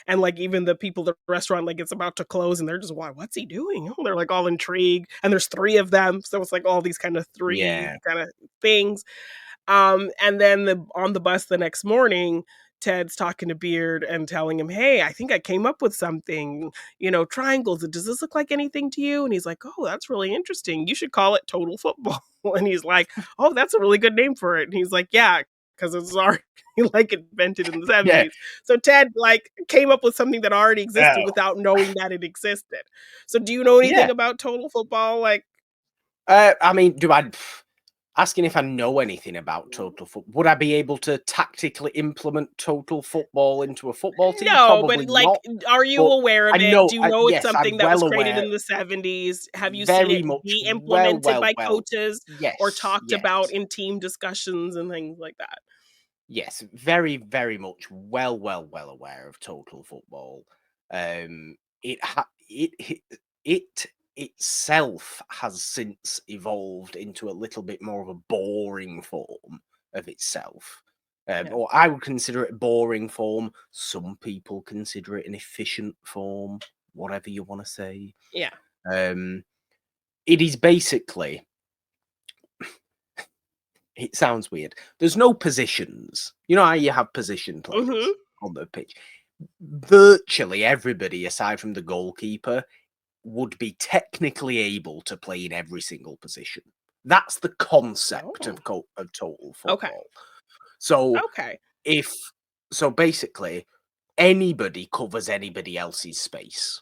and like even the people at the restaurant, like it's about to close, and they're just, what's he doing? Oh, they're like all intrigued, and there's three of them, so it's like all these kind of three Yeah. kind of things. And then on the bus the next morning, Ted's talking to Beard and telling him, "Hey, I think I came up with something. Triangles. Does this look like anything to you?" And he's like, "Oh, that's really interesting. You should call it Total Football." And he's like, "Oh, that's a really good name for it." And he's like, "Yeah, because it's already like invented in the Yeah. 70s. So Ted like came up with something that already existed Oh. without knowing that it existed. So do you know anything Yeah. about total football? Like, I mean, asking if I know anything about total football, would I be able to tactically implement total football into a football team? no, but Probably like, not. are you But aware I of it? know, Do you know it's yes, I'm something that well was created aware, in the 70s? Have you seen very it much, be well, implemented well, by well. coaches or Yes, talked yes, about in team discussions and things like that? yes, very, very much, well, well, well aware of total football. It itself has since evolved into a little bit more of a boring form of itself. Yeah. Or I would consider it a boring form. Some people consider it an efficient form, whatever you want to say. Yeah. Um, it is basically, it sounds weird. There's no positions. You know how you have position players Mhm. on the pitch? Virtually everybody, aside from the goalkeeper, would be technically able to play in every single position. That's the concept Oh. of total Okay. football. So Okay. if so basically anybody covers anybody else's space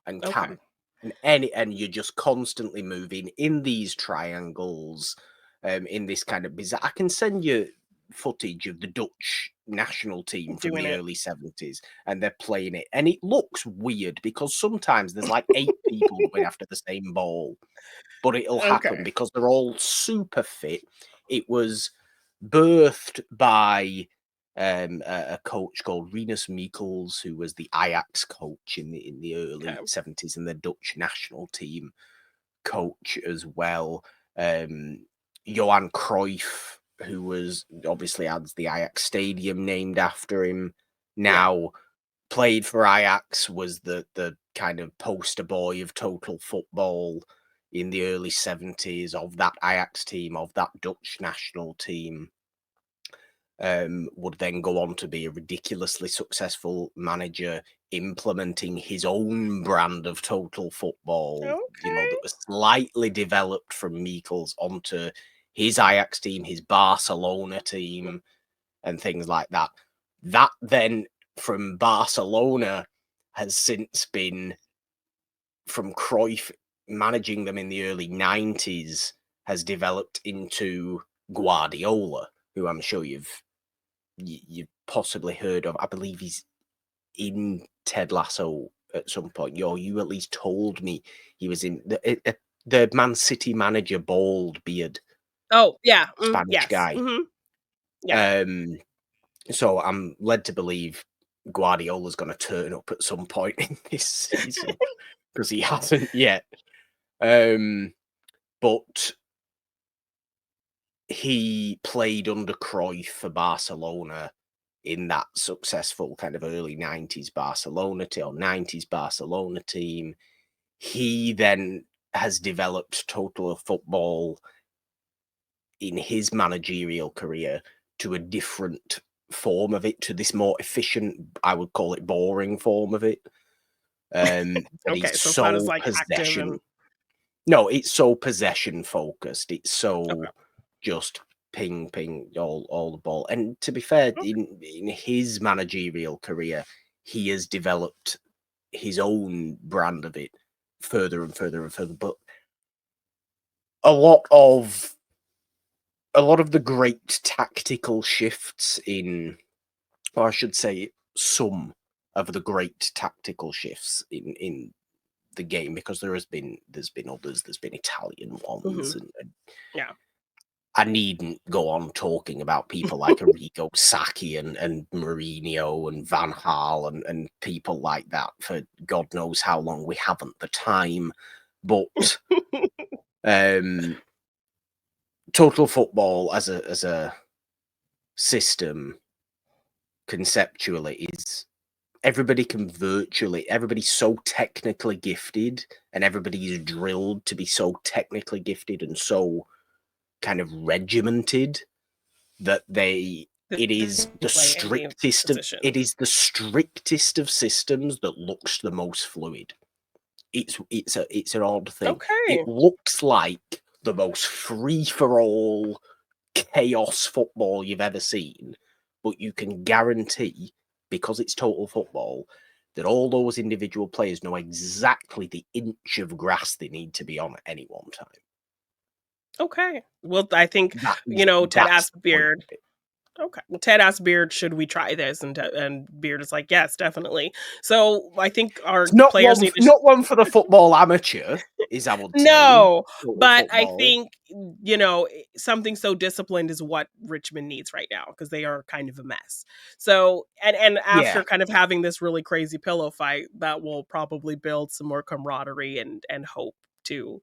and Okay. can. And you're just constantly moving in these triangles, in this kind of bizarre. I can send you footage of the Dutch national team from Doing the it. early 70s, and they're playing it, and it looks weird because sometimes there's like 8 people going after the same ball, but it'll happen Okay. because they're all super fit. It was birthed by a coach called Rinus Michels, who was the Ajax coach in the Okay. early 70s and the Dutch national team coach as well. Johan Cruyff, who was obviously has the Ajax stadium named after him, Yeah. now played for Ajax, was the kind of poster boy of total football in the early 70s of that Ajax team, of that Dutch national team. Would then go on to be a ridiculously successful manager, implementing his own brand of total football, Okay. that was slightly developed from Michels onto his Ajax team, his Barcelona team, and things like that. That then from Barcelona has since been, from Cruyff managing them in the early 90s, has developed into Guardiola, who I'm sure you've possibly heard of. I believe he's in Ted Lasso at some point. You at least told me he was in the Man City manager, bald beard, Oh, yeah. Spanish Yes. guy. Yeah. So I'm led to believe Guardiola's going to turn up at some point in this season because he hasn't yet. But he played under Cruyff for Barcelona in that successful kind of early 90s Barcelona team, or 90s Barcelona team. He then has developed total football in his managerial career to a different form of it, to this more efficient, I would call it boring form of it. That Okay. is So it's not as so like active possession. and No, it's so possession focused. It's okay. so just ping, ping, all the ball. And to be fair, Okay. in his managerial career, he has developed his own brand of it further and further and further. But a lot of the great tactical shifts or I should say, some of the great tactical shifts in the game, because there's been others. There's been Italian ones, and Yeah. I needn't go on talking about people like Arrigo Sacchi and Mourinho and Van Gaal and people like that for God knows how long. We haven't the time. But total football as a system conceptually is, everybody's so technically gifted, and everybody is drilled to be so technically gifted and so kind of regimented that it is the Play any strictest of position. systems that looks the most fluid. It's an odd thing. It Okay. looks like the most free for all chaos football you've ever seen, but you can guarantee, because it's total football, that all those individual players know exactly the inch of grass they need to be on at any one time. Okay. Well, I think, Ted That's asked the point Beard. of it. Okay. Well, Ted asked Beard, "Should we try this?" And Beard is like, "Yes, definitely." So I think our It's not players one, need to. not one for the football amateur, is I would say. No, Total but I football. think, something so disciplined is what Richmond needs right now because they are kind of a mess. So, and Yeah, after kind of having this really crazy pillow fight, that will probably build some more camaraderie and hope to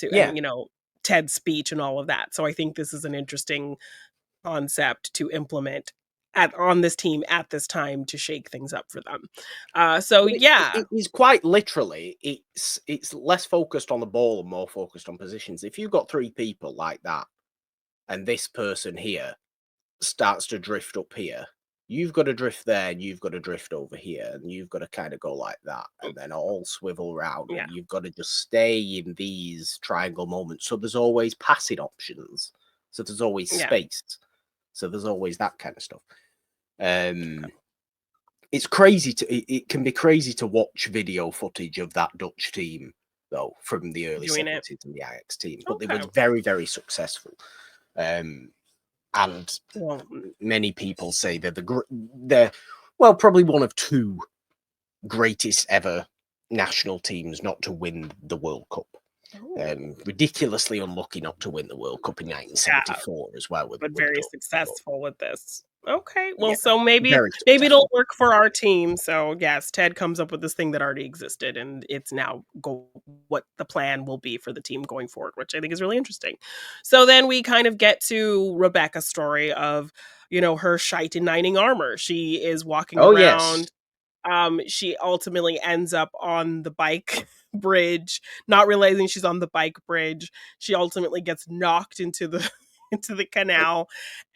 yeah. and Ted's speech and all of that. So I think this is an interesting concept to implement on this team at this time to shake things up for them. So Well, yeah, it is quite literally. It's less focused on the ball and more focused on positions. If you've got three people like that, and this person here starts to drift up here, you've got to drift there, and you've got to drift over here, and you've got to kind of go like that, and then all swivel around, yeah, and you've got to just stay in these triangle moments. So there's always passing options. So there's always yeah. space. So there's always that kind of stuff. It's crazy it can be crazy to watch video footage of that Dutch team though from the early Doing it. 70s and the Ajax team, but they Okay. were very, very successful. And Well, many people say they're well, probably one of two greatest ever national teams not to win the World Cup. oh, Ridiculously unlucky not to win the World Cup in yeah, 1974 as well but with the very Dutch. But successful with this. Okay, well, yeah, so maybe very maybe successful. it'll work for our team. So yes, Ted comes up with this thing that already existed, and it's now what the plan will be for the team going forward, which I think is really interesting. So then we kind of get to Rebecca's story of her shite in knighting armor. She is walking Oh yes. around. She ultimately ends up on the bike bridge, not realizing she's on the bike bridge. She ultimately gets knocked into the into the canal,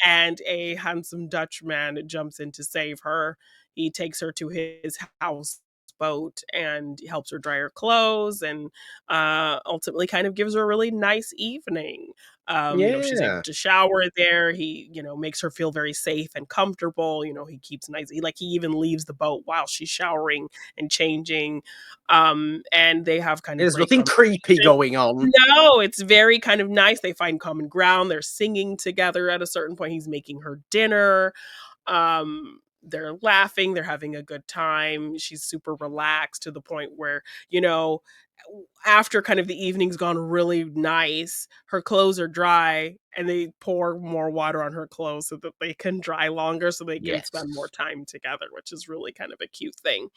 and a handsome Dutchman jumps in to save her. He takes her to his house boat and helps her dry her clothes and ultimately kind of gives her a really nice evening. She's able Yeah. to shower there. He, makes her feel very safe and comfortable. He keeps he even leaves the boat while she's showering and changing. And they have kind of There's great nothing creepy conversation. going on. No, it's very kind of nice. They find common ground. They're singing together at a certain point. He's making her dinner. They're laughing, they're having a good time. She's super relaxed to the point where, after kind of the evening's gone really nice, her clothes are dry and they pour more water on her clothes so that they can dry longer so they can spend more Yes. time together, which is really kind of a cute thing.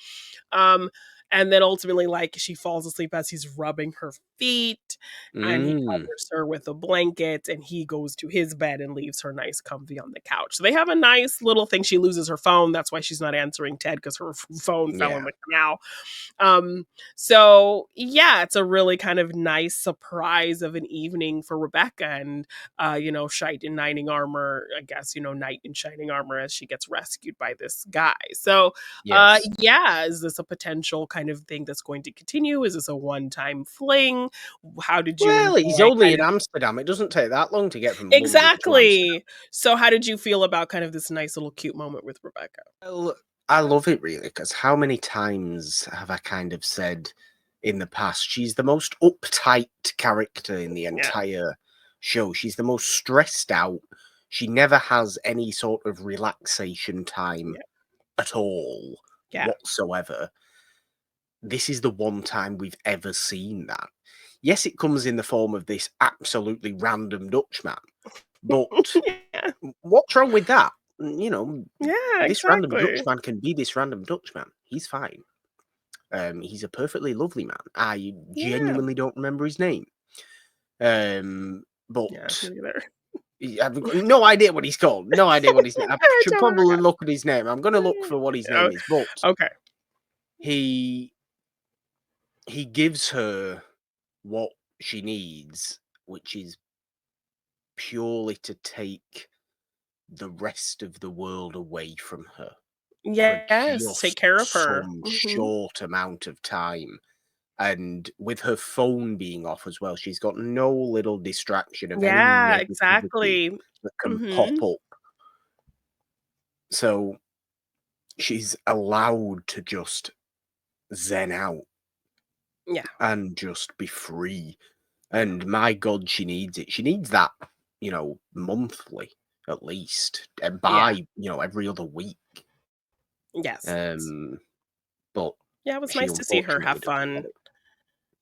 Um, and then ultimately, like, she falls asleep as he's rubbing her feet, and he Mm. covers her with a blanket, and he goes to his bed and leaves her nice comfy on the couch. So they have a nice little thing. She loses her phone. That's why she's not answering Ted, because her phone fell in Yeah. the canal. So yeah, it's a really kind of nice surprise of an evening for Rebecca and Shite in knighting armor, I guess, knight in shining armor as she gets rescued by this guy. So Yes. yeah, is this a potential kind of thing that's going to continue? Is this a one-time fling? How did you Well, he's enjoy only kind in of Amsterdam. It doesn't take that long to get from London to Amsterdam. exactly. So how did you feel about kind of this nice little cute moment with Rebecca? Well, I love it really because how many times have I kind of said in the past, she's the most uptight character in the Yeah, entire show. She's the most stressed out. She never has any sort of relaxation time yeah, at all yeah. whatsoever. This is the one time we've ever seen that. Yes, it comes in the form of this absolutely random Dutchman, but Yeah, what's wrong with that? yeah, This random exactly. Dutchman can be this random Dutchman. He's fine. He's a perfectly lovely man. I Yeah, genuinely don't remember his name. yeah, But me neither. I've got no idea what he's called. No idea what his name. I I should totally probably forgot. look at his name. I'm going to look for what his Oh, name is. But okay. he he gives her what she needs, which is purely to take the rest of the world away from her for Yes, take just care of her. some Mhm. short amount of time. And with her phone being off as well, she's got no little distraction of any Yeah, negativity exactly. that can pop Mhm. up. So she's allowed to just zen out Yeah. and just be free. And my God, she needs it. She needs that, monthly at least, and Yeah. by, every other week. Yes. But Yeah, it was she nice to see her unfortunately have doesn't get fun. it.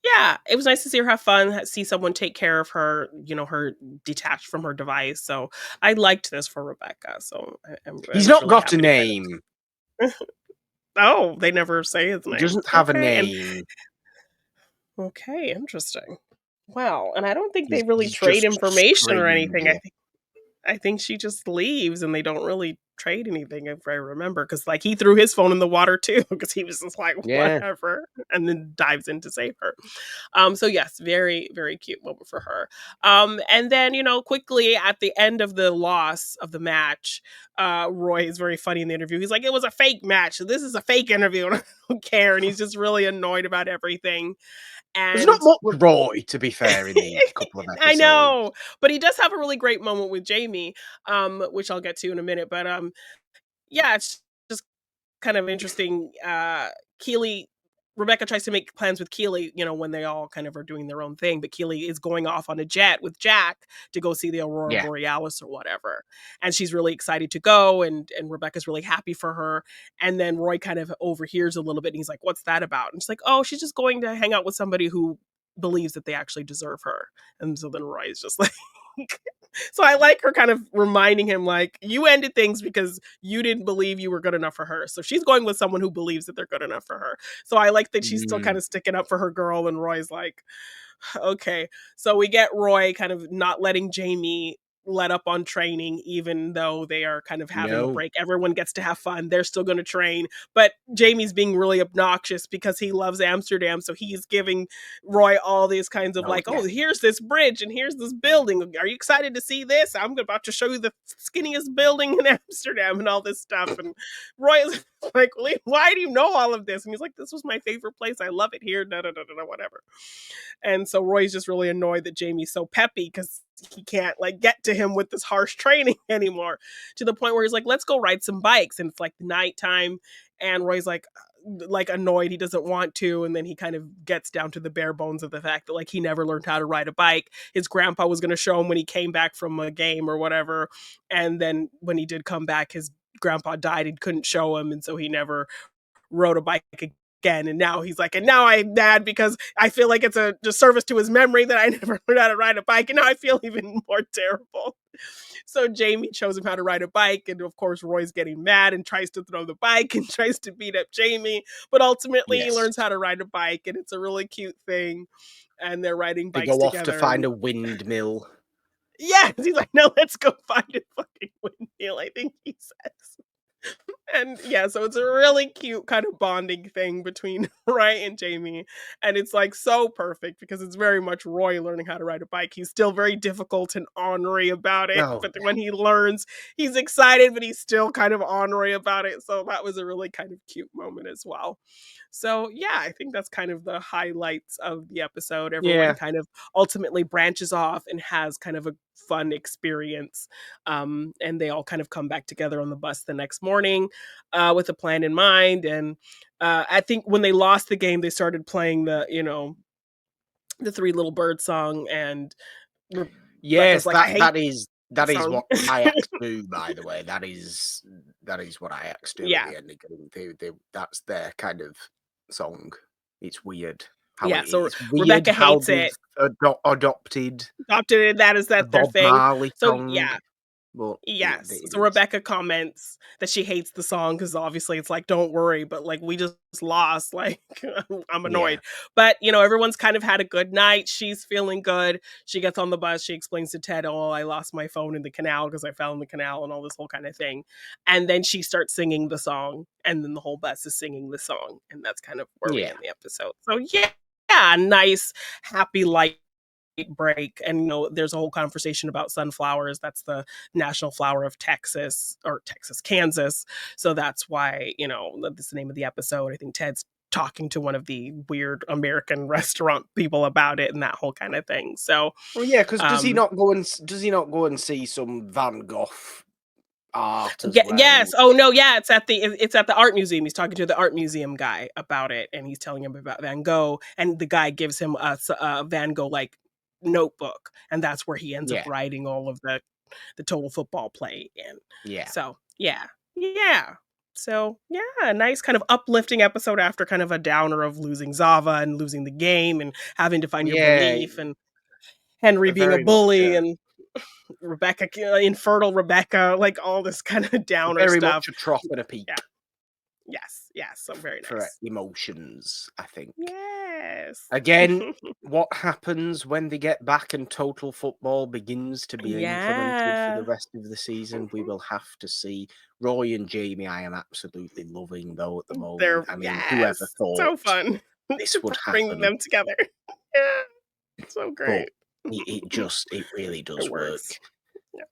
Yeah, it was nice to see her have fun, see someone take care of her, her detached from her device. So I liked this for Rebecca. So I He's was not really got a happy to name. Oh, they never say his He name. doesn't have a Okay, and name. okay, interesting. Wow, and I don't think they He's really he's trade just a information or anything. stranger. I think she just leaves and they don't really trade anything if I remember. Because like he threw his phone in the water too, because he was just like, Yeah. whatever, and then dives in to save her. So yes, very, very cute moment for her. And then, quickly at the end of the loss of the match, Roy is very funny in the interview. He's like, it was a fake match. So this is a fake interview, and I don't care. And he's just really annoyed about everything. There's not And much Roy, to be fair, in these couple of I episodes. know, but he does have a really great moment with Jamie, which I'll get to in a minute. But yeah, it's just kind of interesting. Keeley, Rebecca tries to make plans with Keeley, when they all kind of are doing their own thing, but Keeley is going off on a jet with Jack to go see the Aurora Yeah. Borealis or whatever. And she's really excited to go, and Rebecca's really happy for her. And then Roy kind of overhears a little bit and he's like, what's that about? And she's like, oh, she's just going to hang out with somebody who believes that they actually deserve her. And so then Roy is just like so I like her kind of reminding him, like, you ended things because you didn't believe you were good enough for her. So she's going with someone who believes that they're good enough for her. So I like that she's still kind Mm, of sticking up for her girl, and Roy's like, okay. So we get Roy kind of not letting Jamie let up on training, even though they are kind of having a no. break. Everyone gets to have fun. They're still going to train. But Jamie's being really obnoxious because he loves Amsterdam. So he's giving Roy all these kinds of Oh, like, yeah. oh, here's this bridge and here's this building. Are you excited to see this? I'm about to show you the skinniest building in Amsterdam and all this stuff. And Roy is like, why do you know all of this? And he's like, this was my favorite place. I love it here. Da, da, da, da, whatever. And so Roy's just really annoyed that Jamie's so peppy because he can't like get to him with this harsh training anymore, to the point where he's like, let's go ride some bikes. And it's like nighttime. And Roy's like annoyed. He doesn't want to. And then he kind of gets down to the bare bones of the fact that like he never learned how to ride a bike. His grandpa was going to show him when he came back from a game or whatever. And then when he did come back, his grandpa died and couldn't show him. And so he never rode a bike again. And now he's like, and now I'm mad because I feel like it's a disservice to his memory that I never learned how to ride a bike. And now I feel even more terrible. So Jamie shows him how to ride a bike. And of course, Roy's getting mad and tries to throw the bike and tries to beat up Jamie. But ultimately, he Yes. learns how to ride a bike. And it's a really cute thing. And they're riding They bikes go off to together. find And a windmill. yes, he's like, no, let's go find a fucking windmill, I think he says. And yeah, so it's a really cute kind of bonding thing between Roy and Jamie. And it's like so perfect because it's very much Roy learning how to ride a bike. He's still very difficult and ornery about it. Oh, But when he learns, he's excited, but he's still kind of ornery about it. So that was a really kind of cute moment as well. So yeah, I think that's kind of the highlights of the episode. Everyone yeah. kind of ultimately branches off and has kind of a fun experience. And they all kind of come back together on the bus the next morning with a plan in mind. And I think when they lost the game, they started playing the Three Little Birds song, and Rebecca's Yes, like, I that hate that is that that is song. what Kayaks do, by the way. That is what Kayaks do at Yeah. the end of the game. That's their kind of song. It's weird how Yeah. So it's weird Rebecca how hates they've it. adopted Adopted it. That's the their Bob thing. Marley So song, yeah. but Yes. it So is. Rebecca comments that she hates the song because obviously it's like, don't worry, but like we just lost. Like I'm Yeah. annoyed. But everyone's kind of had a good night. She's feeling good. She gets on the bus. She explains to Ted, oh, I lost my phone in the canal because I fell in the canal and all this whole kind of thing. And then she starts singing the song, and then the whole bus is singing the song. And that's kind of where we Yeah. end the episode. So yeah, nice, happy light break. And there's a whole conversation about sunflowers. That's the national flower of Kansas. So that's why that's the name of the episode. I think Ted's talking to one of the weird American restaurant people about it and that whole kind of thing. So, Well, yeah, because does he um, not go and see some Van Gogh art as yeah, well? yes. Oh no, yeah. It's at the art museum. He's talking to the art museum guy about it, and he's telling him about Van Gogh. And the guy gives him a Van Gogh like notebook, and that's where he ends up Yeah, writing all of the total football play in. yeah, So yeah, yeah. So yeah, a nice kind of uplifting episode after kind of a downer of losing Zava and losing the game and having to find your yeah. belief and Henry being a Very much, bully and Rebecca, infertile Rebecca, like all this kind of downer very stuff. much a trough and a Yeah. peak Yes. Yes. So very for nice. emotions, I think. Yes. Again, what happens when they get back and total football begins to be implemented for the Yeah. rest of the season? We will have to see. Roy and Jamie, I am absolutely loving though at the moment. They're I mean, whoever yes. So thought fun this to would bring happen? them together. Yeah. So But great. it really It does work. works. Yeah.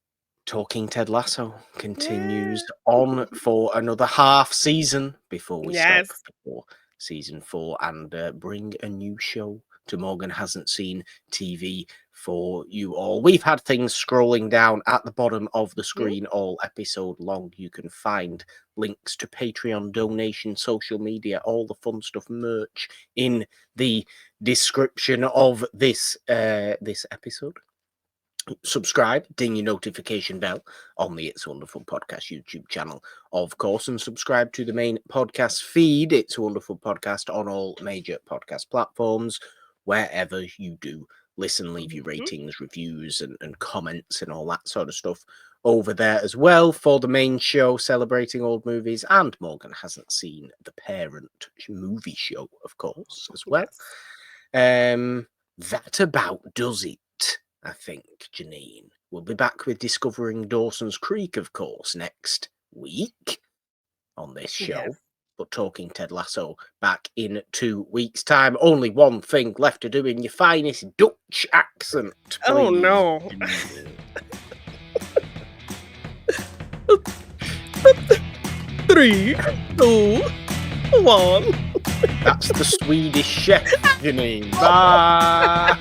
Talking Ted Lasso Yeah. continues on for another half season before we stop Yes. for season 4 and bring a new show to Morgan Hasn't Seen TV for you all. We've had things scrolling down at the bottom of the Mhm. screen all episode long. You can find links to Patreon donation, social media, all the fun stuff, merch in the description of this episode. Subscribe, ding your notification bell on the It's a Wonderful Podcast YouTube channel, of course, and subscribe to the main podcast feed, It's a Wonderful Podcast, on all major podcast platforms, wherever you do listen. Leave your Mhm. ratings, reviews, and comments and all that sort of stuff over there as well for the main show, celebrating old movies, and Morgan Hasn't Seen the parent movie show, of course, as well. Yes. That about does it, I think, Jeannine. We'll be back with Discovering Dawson's Creek, of course, next week on this show. Yes. But Talking Ted Lasso back in 2 weeks' time. Only one thing left to do in your finest Dutch accent, Oh please. no. Jeannine. 3, 2, 1. That's the Swedish chef, Jeannine. Bye.